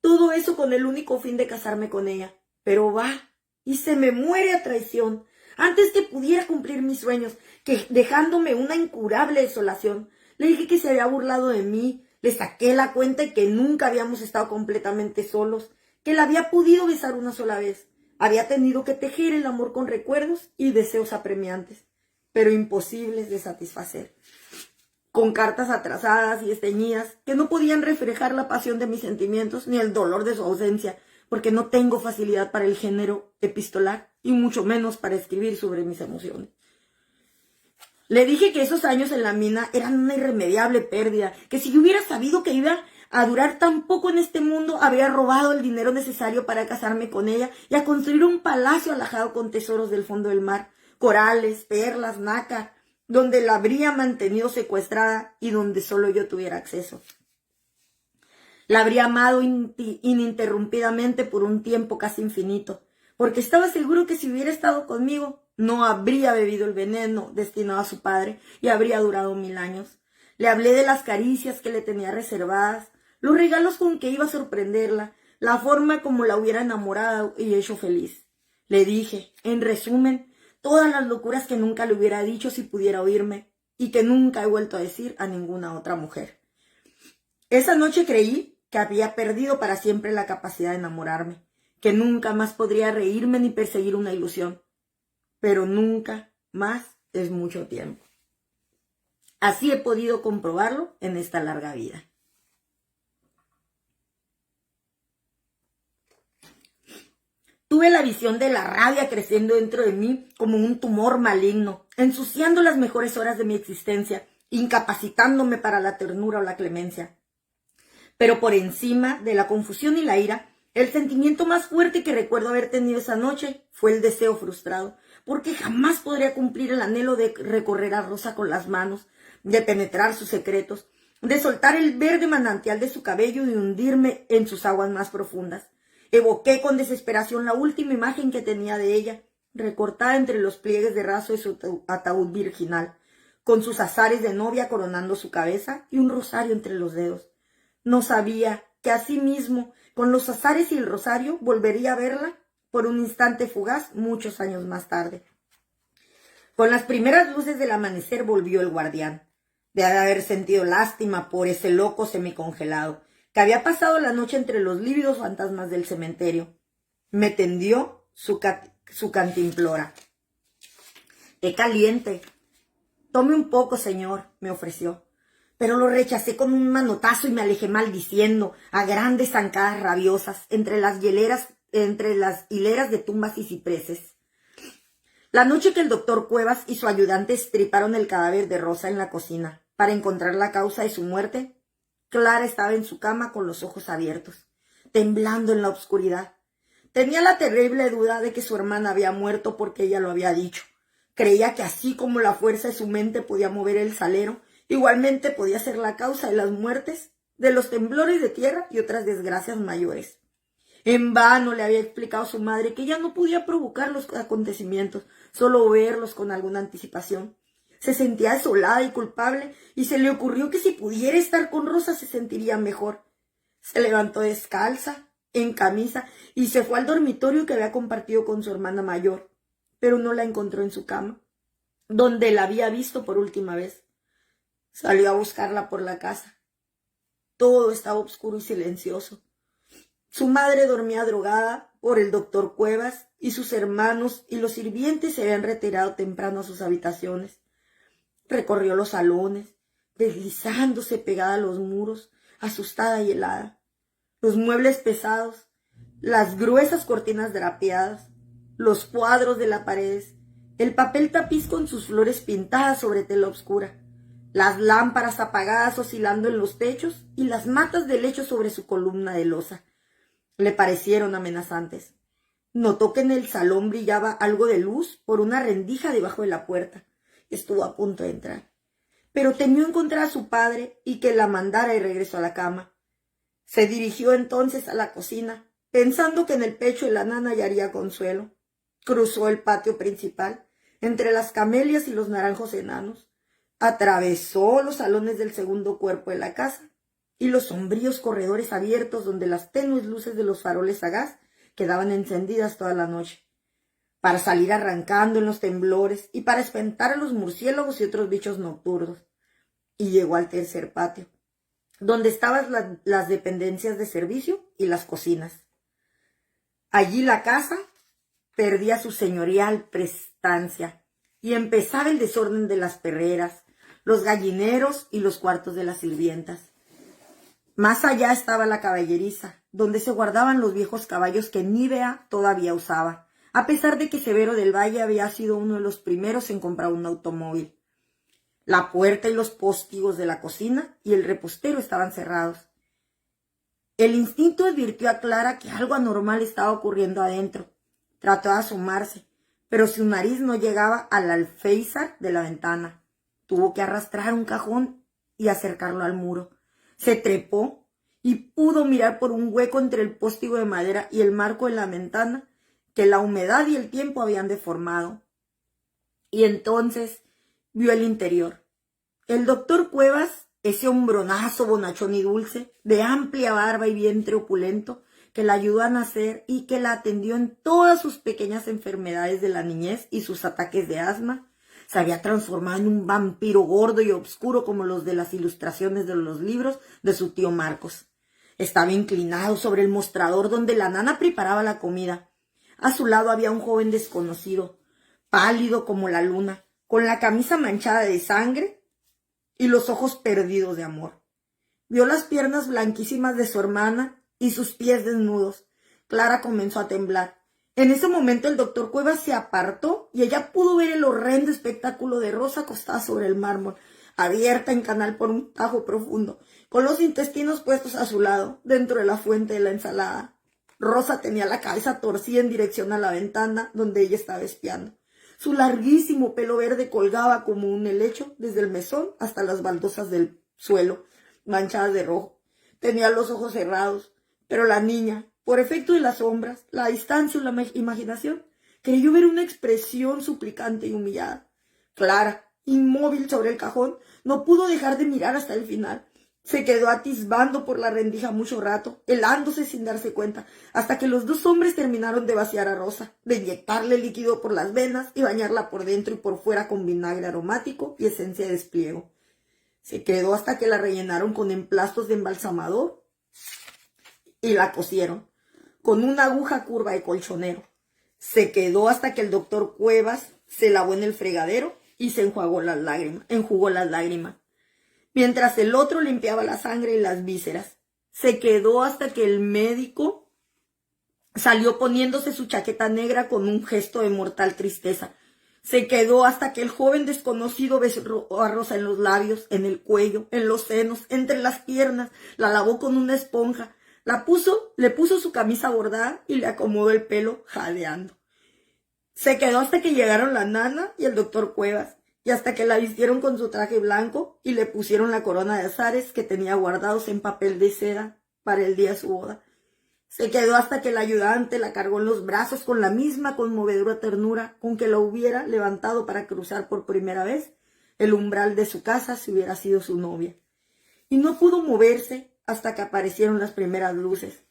Todo eso con el único fin de casarme con ella. Pero va, y se me muere a traición, antes que pudiera cumplir mis sueños, que dejándome una incurable desolación. Le dije que se había burlado de mí, le saqué la cuenta y que nunca habíamos estado completamente solos, que la había podido besar una sola vez. Había tenido que tejer el amor con recuerdos y deseos apremiantes, pero imposibles de satisfacer, con cartas atrasadas y esteñidas que no podían reflejar la pasión de mis sentimientos ni el dolor de su ausencia, porque no tengo facilidad para el género epistolar y mucho menos para escribir sobre mis emociones. Le dije que esos años en la mina eran una irremediable pérdida, que si yo hubiera sabido que iba a durar tan poco en este mundo, habría robado el dinero necesario para casarme con ella y a construir un palacio alhajado con tesoros del fondo del mar, corales, perlas, nácar, donde la habría mantenido secuestrada y donde solo yo tuviera acceso. La habría amado ininterrumpidamente por un tiempo casi infinito, porque estaba seguro que si hubiera estado conmigo, no habría bebido el veneno destinado a su padre y habría durado 1000 años. Le hablé de las caricias que le tenía reservadas, los regalos con que iba a sorprenderla, la forma como la hubiera enamorado y hecho feliz. Le dije, en resumen, todas las locuras que nunca le hubiera dicho si pudiera oírme y que nunca he vuelto a decir a ninguna otra mujer. Esa noche creí que había perdido para siempre la capacidad de enamorarme, que nunca más podría reírme ni perseguir una ilusión, pero nunca más es mucho tiempo. Así he podido comprobarlo en esta larga vida. Tuve la visión de la rabia creciendo dentro de mí como un tumor maligno, ensuciando las mejores horas de mi existencia, incapacitándome para la ternura o la clemencia. Pero por encima de la confusión y la ira, el sentimiento más fuerte que recuerdo haber tenido esa noche fue el deseo frustrado, porque jamás podría cumplir el anhelo de recorrer a Rosa con las manos, de penetrar sus secretos, de soltar el verde manantial de su cabello y hundirme en sus aguas más profundas. Evoqué con desesperación la última imagen que tenía de ella, recortada entre los pliegues de raso de su ataúd virginal, con sus azares de novia coronando su cabeza y un rosario entre los dedos. No sabía que asimismo, con los azares y el rosario, volvería a verla por un instante fugaz muchos años más tarde. Con las primeras luces del amanecer volvió el guardián, de haber sentido lástima por ese loco semicongelado, que había pasado la noche entre los lívidos fantasmas del cementerio. Me tendió su cantimplora. «Té caliente. Tome un poco, señor», me ofreció. Pero lo rechacé con un manotazo y me alejé maldiciendo a grandes zancadas rabiosas entre las hileras de tumbas y cipreses. La noche que el doctor Cuevas y su ayudante estriparon el cadáver de Rosa en la cocina para encontrar la causa de su muerte, Clara estaba en su cama con los ojos abiertos, temblando en la oscuridad. Tenía la terrible duda de que su hermana había muerto porque ella lo había dicho. Creía que así como la fuerza de su mente podía mover el salero, igualmente podía ser la causa de las muertes, de los temblores de tierra y otras desgracias mayores. En vano le había explicado a su madre que ella no podía provocar los acontecimientos, solo verlos con alguna anticipación. Se sentía desolada y culpable y se le ocurrió que si pudiera estar con Rosa se sentiría mejor. Se levantó descalza, en camisa, y se fue al dormitorio que había compartido con su hermana mayor, pero no la encontró en su cama, donde la había visto por última vez. Salió a buscarla por la casa. Todo estaba oscuro y silencioso. Su madre dormía drogada por el doctor Cuevas y sus hermanos y los sirvientes se habían retirado temprano a sus habitaciones. Recorrió los salones, deslizándose pegada a los muros, asustada y helada. Los muebles pesados, las gruesas cortinas drapeadas, los cuadros de las paredes, el papel tapiz con sus flores pintadas sobre tela oscura, las lámparas apagadas oscilando en los techos y las matas de lecho sobre su columna de loza. Le parecieron amenazantes. Notó que en el salón brillaba algo de luz por una rendija debajo de la puerta. Estuvo a punto de entrar, pero temió encontrar a su padre y que la mandara y regresó a la cama. Se dirigió entonces a la cocina, pensando que en el pecho de la nana hallaría consuelo. Cruzó el patio principal, entre las camelias y los naranjos enanos. Atravesó los salones del segundo cuerpo de la casa y los sombríos corredores abiertos donde las tenues luces de los faroles a gas quedaban encendidas toda la noche. para salir arrancando en los temblores y para espantar a los murciélagos y otros bichos nocturnos. Y llegó al tercer patio, donde estaban las dependencias de servicio y las cocinas. Allí la casa perdía su señorial prestancia y empezaba el desorden de las perreras, los gallineros y los cuartos de las sirvientas. Más allá estaba la caballeriza, donde se guardaban los viejos caballos que Nívea todavía usaba, a pesar de que Severo del Valle había sido uno de los primeros en comprar un automóvil. La puerta y los postigos de la cocina y el repostero estaban cerrados. El instinto advirtió a Clara que algo anormal estaba ocurriendo adentro. Trató de asomarse, pero su nariz no llegaba al alféizar de la ventana. Tuvo que arrastrar un cajón y acercarlo al muro. Se trepó y pudo mirar por un hueco entre el postigo de madera y el marco de la ventana que la humedad y el tiempo habían deformado. Y entonces vio el interior. El doctor Cuevas, ese hombronazo bonachón y dulce, de amplia barba y vientre opulento, que la ayudó a nacer y que la atendió en todas sus pequeñas enfermedades de la niñez y sus ataques de asma, se había transformado en un vampiro gordo y oscuro como los de las ilustraciones de los libros de su tío Marcos. Estaba inclinado sobre el mostrador donde la nana preparaba la comida. A su lado había un joven desconocido, pálido como la luna, con la camisa manchada de sangre y los ojos perdidos de amor. Vio las piernas blanquísimas de su hermana y sus pies desnudos. Clara comenzó a temblar. En ese momento el doctor Cuevas se apartó y ella pudo ver el horrendo espectáculo de Rosa acostada sobre el mármol, abierta en canal por un tajo profundo, con los intestinos puestos a su lado, dentro de la fuente de la ensalada. Rosa tenía la cabeza torcida en dirección a la ventana donde ella estaba espiando. Su larguísimo pelo verde colgaba como un helecho desde el mesón hasta las baldosas del suelo, manchadas de rojo. Tenía los ojos cerrados, pero la niña, por efecto de las sombras, la distancia y la imaginación, creyó ver una expresión suplicante y humillada. Clara, inmóvil sobre el cajón, no pudo dejar de mirar hasta el final. Se quedó atisbando por la rendija mucho rato, helándose sin darse cuenta, hasta que los dos hombres terminaron de vaciar a Rosa, de inyectarle líquido por las venas y bañarla por dentro y por fuera con vinagre aromático y esencia de despliego. Se quedó hasta que la rellenaron con emplastos de embalsamador y la cosieron con una aguja curva de colchonero. Se quedó hasta que el doctor Cuevas se lavó en el fregadero y se enjugó las lágrimas, mientras el otro limpiaba la sangre y las vísceras. Se quedó hasta que el médico salió poniéndose su chaqueta negra con un gesto de mortal tristeza. Se quedó hasta que el joven desconocido besó a Rosa en los labios, en el cuello, en los senos, entre las piernas, la lavó con una esponja, le puso su camisa bordada y le acomodó el pelo jadeando. Se quedó hasta que llegaron la nana y el doctor Cuevas, y hasta que la vistieron con su traje blanco y le pusieron la corona de azares que tenía guardados en papel de seda para el día de su boda. Se quedó hasta que el ayudante la cargó en los brazos con la misma conmovedora ternura con que la hubiera levantado para cruzar por primera vez el umbral de su casa si hubiera sido su novia. Y no pudo moverse hasta que aparecieron las primeras luces.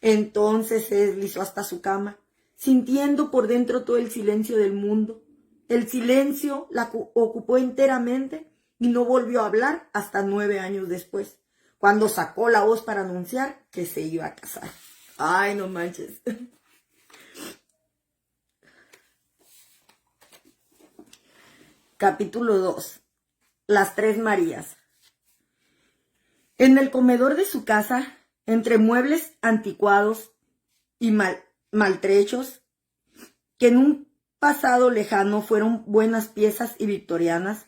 Entonces se deslizó hasta su cama, sintiendo por dentro todo el silencio del mundo. El silencio la ocupó enteramente y no volvió a hablar hasta 9 años después, cuando sacó la voz para anunciar que se iba a casar. Ay, no manches. Capítulo 2. Las Tres Marías. En el comedor de su casa, entre muebles anticuados y maltrechos, que en un pasado lejano fueron buenas piezas y victorianas,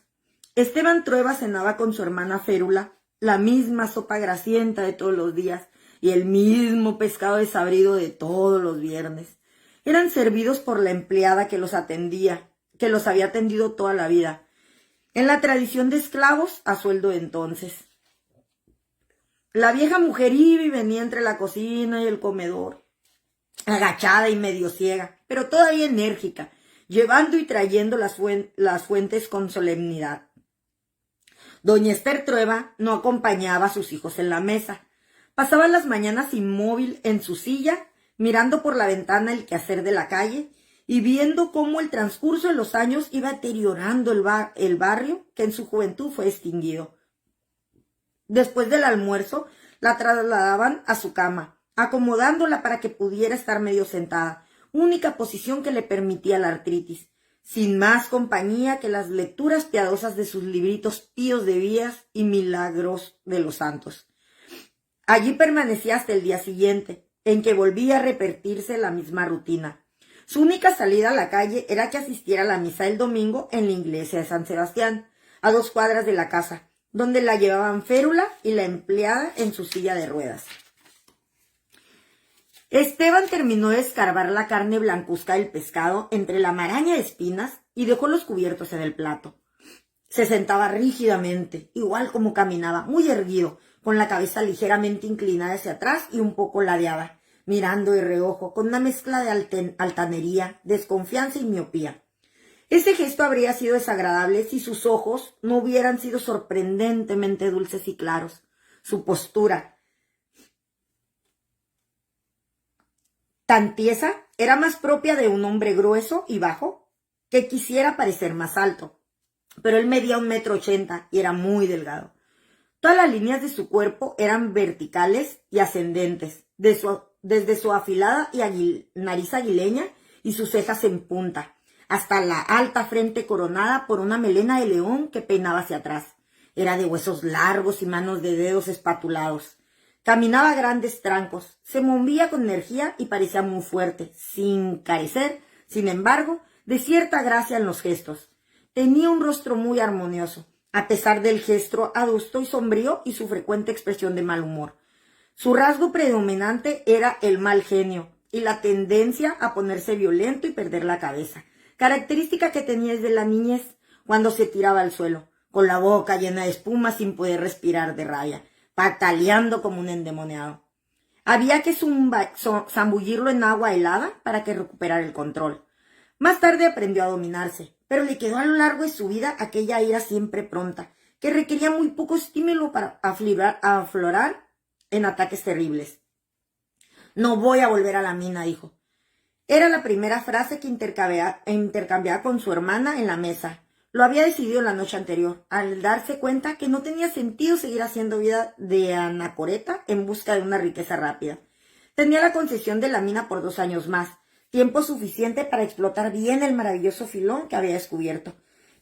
Esteban Trueba cenaba con su hermana Férula, la misma sopa grasienta de todos los días y el mismo pescado desabrido de todos los viernes. Eran servidos por la empleada que los atendía, que los había atendido toda la vida, en la tradición de esclavos a sueldo de entonces. La vieja mujer iba y venía entre la cocina y el comedor, agachada y medio ciega, pero todavía enérgica, llevando y trayendo las fuentes con solemnidad. Doña Esther Trueba no acompañaba a sus hijos en la mesa. Pasaba las mañanas inmóvil en su silla, mirando por la ventana el quehacer de la calle y viendo cómo el transcurso de los años iba deteriorando el barrio que en su juventud fue extinguido. Después del almuerzo, la trasladaban a su cama, acomodándola para que pudiera estar medio sentada, única posición que le permitía la artritis, sin más compañía que las lecturas piadosas de sus libritos píos de vías y milagros de los santos. Allí permanecía hasta el día siguiente, en que volvía a repetirse la misma rutina. Su única salida a la calle era que asistiera a la misa del domingo en la iglesia de San Sebastián, a 2 cuadras de la casa, donde la llevaban Férula y la empleada en su silla de ruedas. Esteban terminó de escarbar la carne blancuzca del pescado entre la maraña de espinas y dejó los cubiertos en el plato. Se sentaba rígidamente, igual como caminaba, muy erguido, con la cabeza ligeramente inclinada hacia atrás y un poco ladeada, mirando de reojo, con una mezcla de altanería, desconfianza y miopía. Ese gesto habría sido desagradable si sus ojos no hubieran sido sorprendentemente dulces y claros. Su postura, tan tiesa, era más propia de un hombre grueso y bajo, que quisiera parecer más alto. Pero él medía 1,80 m y era muy delgado. Todas las líneas de su cuerpo eran verticales y ascendentes, desde su afilada nariz aguileña y sus cejas en punta, hasta la alta frente coronada por una melena de león que peinaba hacia atrás. Era de huesos largos y manos de dedos espatulados. Caminaba a grandes trancos, se movía con energía y parecía muy fuerte, sin carecer, sin embargo, de cierta gracia en los gestos. Tenía un rostro muy armonioso, a pesar del gesto adusto y sombrío y su frecuente expresión de mal humor. Su rasgo predominante era el mal genio y la tendencia a ponerse violento y perder la cabeza, característica que tenía desde la niñez, cuando se tiraba al suelo, con la boca llena de espuma sin poder respirar de rabia, pataleando como un endemoniado. Había que zambullirlo en agua helada para que recuperara el control. Más tarde aprendió a dominarse, pero le quedó a lo largo de su vida aquella ira siempre pronta, que requería muy poco estímulo para aflorar en ataques terribles. «No voy a volver a la mina», dijo. Era la primera frase que intercambiaba con su hermana en la mesa. Lo había decidido la noche anterior, al darse cuenta que no tenía sentido seguir haciendo vida de anacoreta en busca de una riqueza rápida. Tenía la concesión de la mina por 2 años más, tiempo suficiente para explotar bien el maravilloso filón que había descubierto.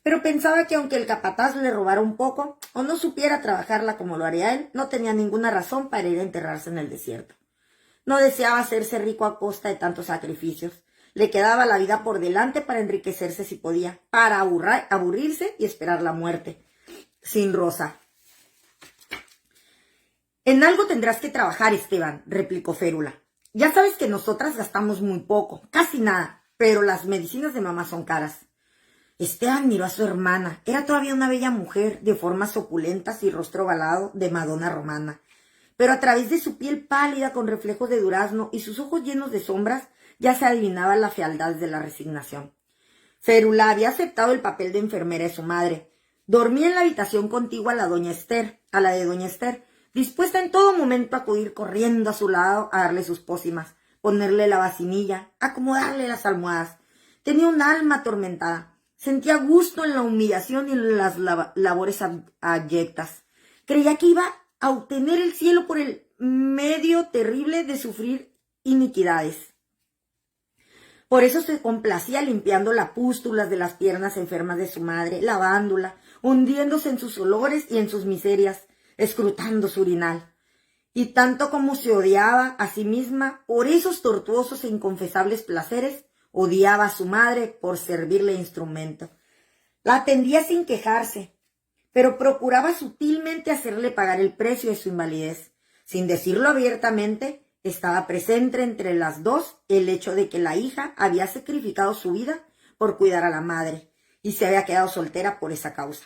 Pero pensaba que aunque el capataz le robara un poco, o no supiera trabajarla como lo haría él, no tenía ninguna razón para ir a enterrarse en el desierto. No deseaba hacerse rico a costa de tantos sacrificios. Le quedaba la vida por delante para enriquecerse si podía, para aburrirse y esperar la muerte. Sin Rosa. «En algo tendrás que trabajar, Esteban», replicó Férula. «Ya sabes que nosotras gastamos muy poco, casi nada, pero las medicinas de mamá son caras». Esteban miró a su hermana. Era todavía una bella mujer, de formas opulentas y rostro ovalado de Madonna romana. Pero a través de su piel pálida con reflejos de durazno y sus ojos llenos de sombras, ya se adivinaba la fealdad de la resignación. Férula había aceptado el papel de enfermera de su madre. Dormía en la habitación contigua a la de doña Esther, dispuesta en todo momento a acudir corriendo a su lado a darle sus pócimas, ponerle la vacinilla, acomodarle las almohadas. Tenía un alma atormentada. Sentía gusto en la humillación y en las labores abyectas. Creía que iba a obtener el cielo por el medio terrible de sufrir iniquidades. Por eso se complacía limpiando las pústulas de las piernas enfermas de su madre, lavándola, hundiéndose en sus olores y en sus miserias, escrutando su urinal. Y tanto como se odiaba a sí misma por esos tortuosos e inconfesables placeres, odiaba a su madre por servirle instrumento. La atendía sin quejarse, pero procuraba sutilmente hacerle pagar el precio de su invalidez. Sin decirlo abiertamente, estaba presente entre las dos el hecho de que la hija había sacrificado su vida por cuidar a la madre y se había quedado soltera por esa causa.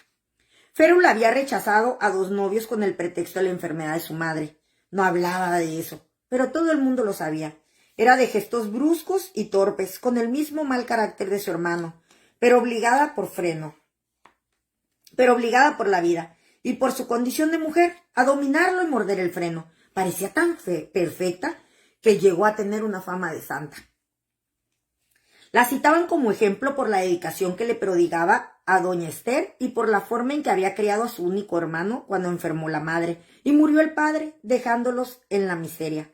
Férula había rechazado a 2 novios con el pretexto de la enfermedad de su madre. No hablaba de eso, pero todo el mundo lo sabía. Era de gestos bruscos y torpes, con el mismo mal carácter de su hermano, pero obligada por la vida y por su condición de mujer a dominarlo y morder el freno. Parecía tan perfecta que llegó a tener una fama de santa. La citaban como ejemplo por la dedicación que le prodigaba a doña Esther y por la forma en que había criado a su único hermano cuando enfermó la madre y murió el padre, dejándolos en la miseria.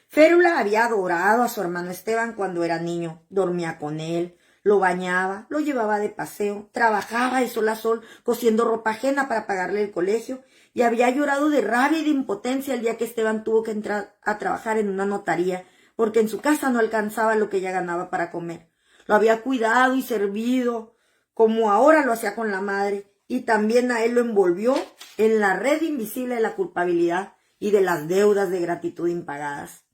Férula había adorado a su hermano Esteban cuando era niño, dormía con él, lo bañaba, lo llevaba de paseo, trabajaba de sol a sol cosiendo ropa ajena para pagarle el colegio y había llorado de rabia y de impotencia el día que Esteban tuvo que entrar a trabajar en una notaría porque en su casa no alcanzaba lo que ella ganaba para comer. Lo había cuidado y servido como ahora lo hacía con la madre y también a él lo envolvió en la red invisible de la culpabilidad y de las deudas de gratitud impagadas.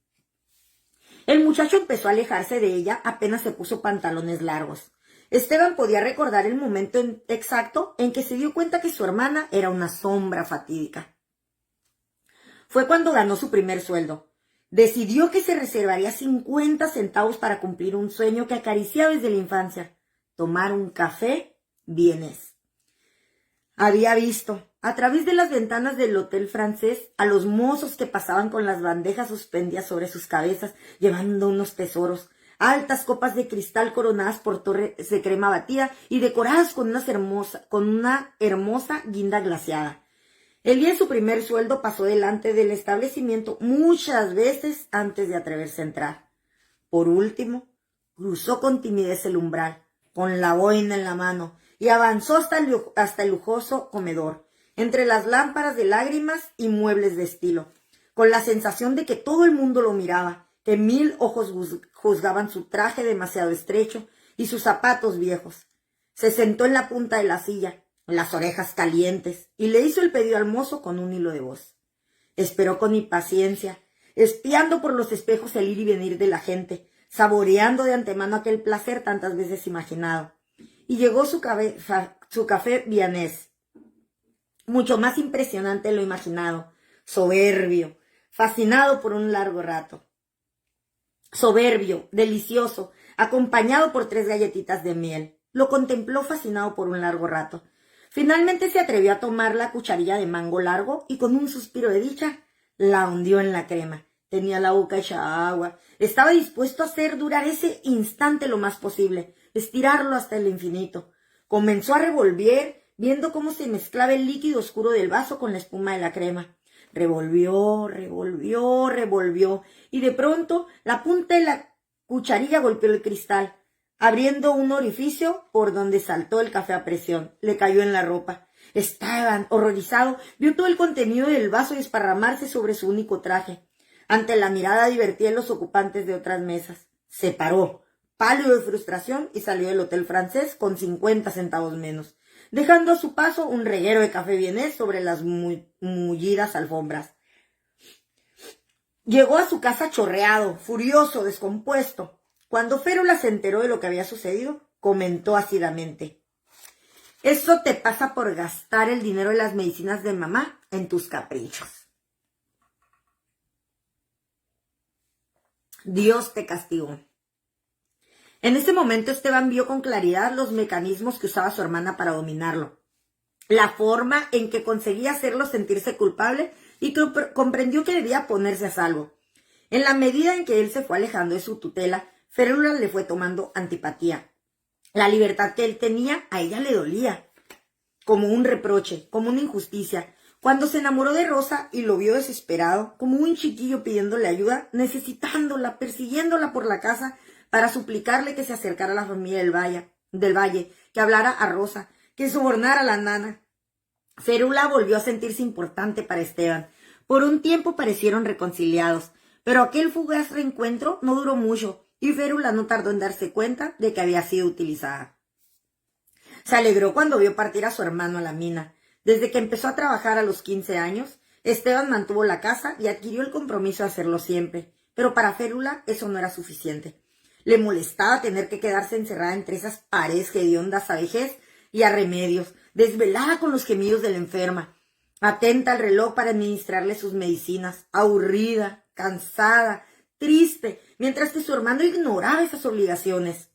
El muchacho empezó a alejarse de ella apenas se puso pantalones largos. Esteban podía recordar el momento exacto en que se dio cuenta que su hermana era una sombra fatídica. Fue cuando ganó su primer sueldo. Decidió que se reservaría 50 centavos para cumplir un sueño que acariciaba desde la infancia: tomar un café vienés. Había visto, a través de las ventanas del Hotel Francés, a los mozos que pasaban con las bandejas suspendidas sobre sus cabezas, llevando unos tesoros, altas copas de cristal coronadas por torres de crema batida y decoradas con una hermosa guinda glaseada. El día de su primer sueldo pasó delante del establecimiento muchas veces antes de atreverse a entrar. Por último, cruzó con timidez el umbral, con la boina en la mano, y avanzó hasta el lujoso comedor, entre las lámparas de lágrimas y muebles de estilo, con la sensación de que todo el mundo lo miraba, que 1000 ojos juzgaban su traje demasiado estrecho y sus zapatos viejos. Se sentó en la punta de la silla, las orejas calientes, y le hizo el pedido al mozo con un hilo de voz. Esperó con impaciencia, espiando por los espejos el ir y venir de la gente, saboreando de antemano aquel placer tantas veces imaginado. Y llegó su café vienés, mucho más impresionante de lo imaginado, soberbio, fascinado por un largo rato. Soberbio, delicioso, acompañado por 3 galletitas de miel. Lo contempló fascinado por un largo rato. Finalmente se atrevió a tomar la cucharilla de mango largo y con un suspiro de dicha la hundió en la crema. Tenía la boca hecha agua. Estaba dispuesto a hacer durar ese instante lo más posible, estirarlo hasta el infinito. Comenzó a revolver, viendo cómo se mezclaba el líquido oscuro del vaso con la espuma de la crema. Revolvió, y de pronto la punta de la cucharilla golpeó el cristal, abriendo un orificio por donde saltó el café a presión. Le cayó en la ropa. Esteban, horrorizado, vio todo el contenido del vaso desparramarse sobre su único traje. Ante la mirada divertida de los ocupantes de otras mesas, se paró, pálido de frustración, y salió del Hotel Francés con 50 centavos menos, dejando a su paso un reguero de café vienés sobre las mullidas alfombras. Llegó a su casa chorreado, furioso, descompuesto. Cuando Férula se enteró de lo que había sucedido, comentó ácidamente: «Eso te pasa por gastar el dinero de las medicinas de mamá en tus caprichos. Dios te castigó». En ese momento Esteban vio con claridad los mecanismos que usaba su hermana para dominarlo, la forma en que conseguía hacerlo sentirse culpable, y comprendió que debía ponerse a salvo. En la medida en que él se fue alejando de su tutela, Férula le fue tomando antipatía. La libertad que él tenía a ella le dolía, como un reproche, como una injusticia. Cuando se enamoró de Rosa y lo vio desesperado, como un chiquillo pidiéndole ayuda, necesitándola, persiguiéndola por la casa para suplicarle que se acercara a la familia del Valle, que hablara a Rosa, que sobornara a la nana, Férula volvió a sentirse importante para Esteban. Por un tiempo parecieron reconciliados, pero aquel fugaz reencuentro no duró mucho y Férula no tardó en darse cuenta de que había sido utilizada. Se alegró cuando vio partir a su hermano a la mina. Desde que empezó a trabajar a los 15 años, Esteban mantuvo la casa y adquirió el compromiso de hacerlo siempre, pero para Férula eso no era suficiente. Le molestaba tener que quedarse encerrada entre esas paredes hediondas a vejez y a remedios, desvelada con los gemidos de la enferma, atenta al reloj para administrarle sus medicinas, aburrida, cansada, triste, mientras que su hermano ignoraba esas obligaciones.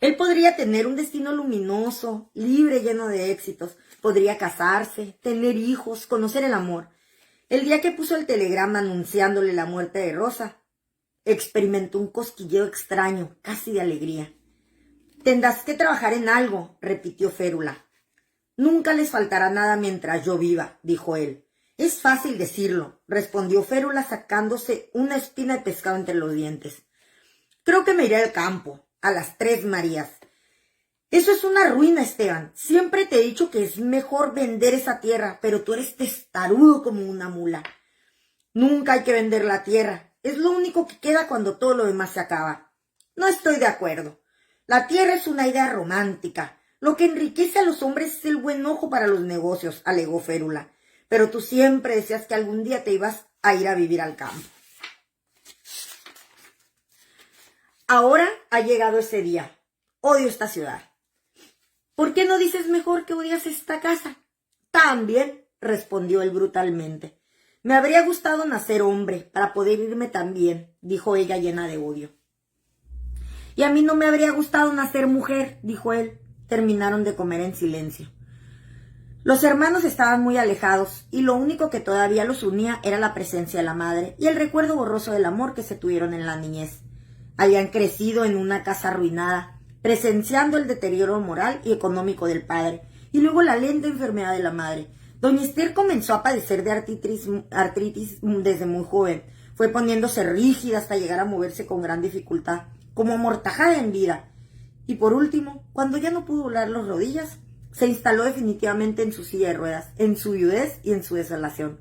Él podría tener un destino luminoso, libre, lleno de éxitos. Podría casarse, tener hijos, conocer el amor. El día que puso el telegrama anunciándole la muerte de Rosa, experimentó un cosquilleo extraño, casi de alegría. Tendrás que trabajar en algo, repitió Férula. Nunca les faltará nada mientras yo viva, dijo él. Es fácil decirlo, respondió Férula sacándose una espina de pescado entre los dientes. Creo que me iré al campo, a las 3 Marías. Eso es una ruina, Esteban. Siempre te he dicho que es mejor vender esa tierra, pero tú eres testarudo como una mula. Nunca hay que vender la tierra. Es lo único que queda cuando todo lo demás se acaba. No estoy de acuerdo. La tierra es una idea romántica. Lo que enriquece a los hombres es el buen ojo para los negocios, alegó Férula. Pero tú siempre decías que algún día te ibas a ir a vivir al campo. Ahora ha llegado ese día. Odio esta ciudad. ¿Por qué no dices mejor que odias esta casa? También, respondió él brutalmente. Me habría gustado nacer hombre para poder irme también, dijo ella llena de odio. Y a mí no me habría gustado nacer mujer, dijo él. Terminaron de comer en silencio. Los hermanos estaban muy alejados y lo único que todavía los unía era la presencia de la madre y el recuerdo borroso del amor que se tuvieron en la niñez. Habían crecido en una casa arruinada, presenciando el deterioro moral y económico del padre y luego la lenta enfermedad de la madre. Doña Esther comenzó a padecer de artritis desde muy joven. Fue poniéndose rígida hasta llegar a moverse con gran dificultad, como amortajada en vida. Y por último, cuando ya no pudo doblar las rodillas, se instaló definitivamente en su silla de ruedas, en su viudez y en su desolación.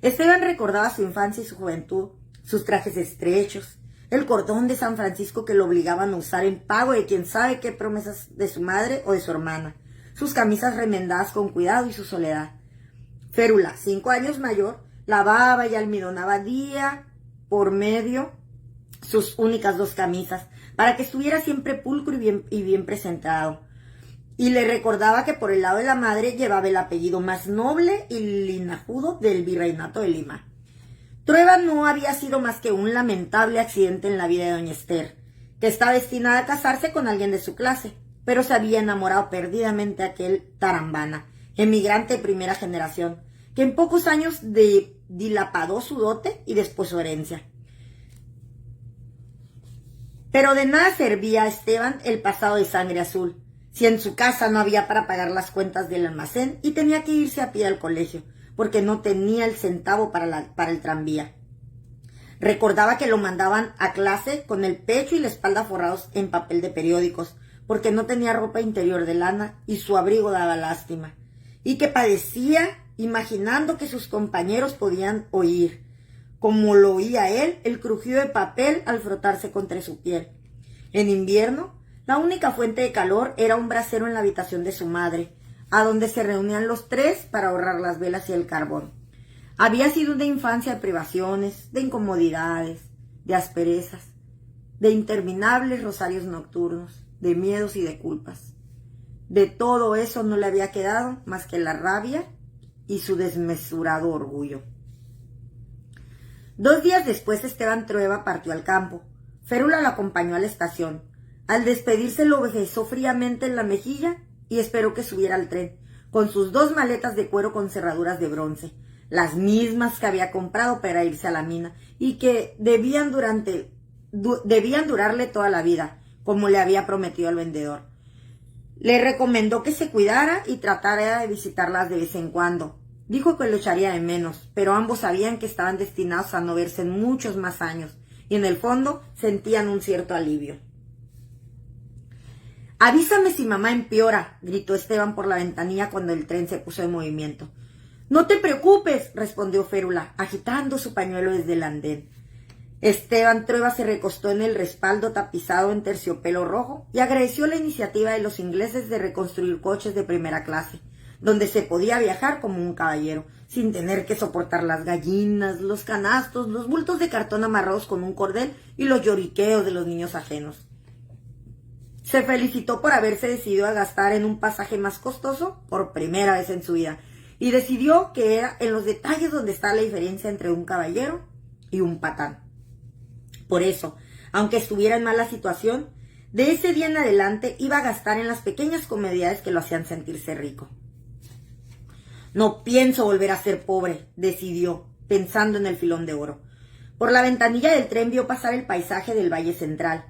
Esteban recordaba su infancia y su juventud, sus trajes estrechos, el cordón de San Francisco que lo obligaban a usar en pago de quién sabe qué promesas de su madre o de su hermana, sus camisas remendadas con cuidado y su soledad. Férula, 5 años mayor, lavaba y almidonaba día por medio sus únicas 2 camisas, para que estuviera siempre pulcro y bien presentado. Y le recordaba que por el lado de la madre llevaba el apellido más noble y linajudo del virreinato de Lima. Trueba no había sido más que un lamentable accidente en la vida de doña Esther, que estaba destinada a casarse con alguien de su clase, pero se había enamorado perdidamente de aquel tarambana, emigrante de primera generación, que en pocos años dilapadó su dote y después su herencia. Pero de nada servía a Esteban el pasado de sangre azul, si en su casa no había para pagar las cuentas del almacén y tenía que irse a pie al colegio, porque no tenía el centavo para el tranvía. Recordaba que lo mandaban a clase con el pecho y la espalda forrados en papel de periódicos, porque no tenía ropa interior de lana y su abrigo daba lástima, y que padecía imaginando que sus compañeros podían oír, como lo oía él, el crujido de papel al frotarse contra su piel. En invierno, la única fuente de calor era un brasero en la habitación de su madre, a donde se reunían los 3 para ahorrar las velas y el carbón. Había sido una infancia de privaciones, de incomodidades, de asperezas, de interminables rosarios nocturnos, de miedos y de culpas. De todo eso no le había quedado más que la rabia y su desmesurado orgullo. 2 días después Esteban Trueba partió al campo. Férula lo acompañó a la estación. Al despedirse lo besó fríamente en la mejilla y esperó que subiera al tren, con sus 2 maletas de cuero con cerraduras de bronce, las mismas que había comprado para irse a la mina y que debían durarle toda la vida, como le había prometido al vendedor. Le recomendó que se cuidara y tratara de visitarlas de vez en cuando. Dijo que lo echaría de menos, pero ambos sabían que estaban destinados a no verse en muchos más años, y en el fondo sentían un cierto alivio. «Avísame si mamá empeora», gritó Esteban por la ventanilla cuando el tren se puso en movimiento. «No te preocupes», respondió Férula, agitando su pañuelo desde el andén. Esteban Trueba se recostó en el respaldo tapizado en terciopelo rojo y agradeció la iniciativa de los ingleses de reconstruir coches de primera clase, donde se podía viajar como un caballero, sin tener que soportar las gallinas, los canastos, los bultos de cartón amarrados con un cordel y los lloriqueos de los niños ajenos. Se felicitó por haberse decidido a gastar en un pasaje más costoso por primera vez en su vida, y decidió que era en los detalles donde está la diferencia entre un caballero y un patán. Por eso, aunque estuviera en mala situación, de ese día en adelante iba a gastar en las pequeñas comodidades que lo hacían sentirse rico. «No pienso volver a ser pobre», decidió, pensando en el filón de oro. Por la ventanilla del tren vio pasar el paisaje del Valle Central.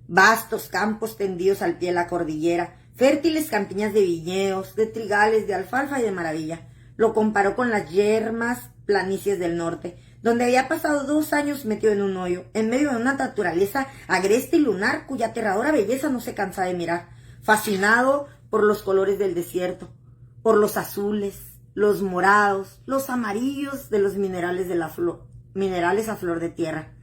Vastos campos tendidos al pie de la cordillera, fértiles campiñas de viñedos, de trigales, de alfalfa y de maravilla. Lo comparó con las yermas planicies del norte, donde había pasado 2 años metido en un hoyo, en medio de una naturaleza agreste y lunar cuya aterradora belleza no se cansa de mirar, fascinado por los colores del desierto, por los azules, los morados, los amarillos de los minerales de la flor, minerales a flor de tierra.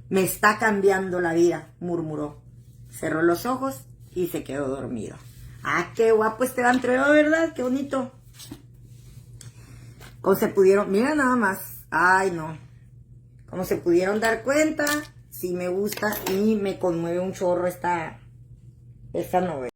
Me está cambiando la vida, murmuró. Cerró los ojos y se quedó dormido. ¡Ah, qué guapo este bantrero, ¿verdad? ¡Qué bonito! Como se pudieron, mira nada más, ay no, como se pudieron dar cuenta, sí me gusta y me conmueve un chorro esta novela.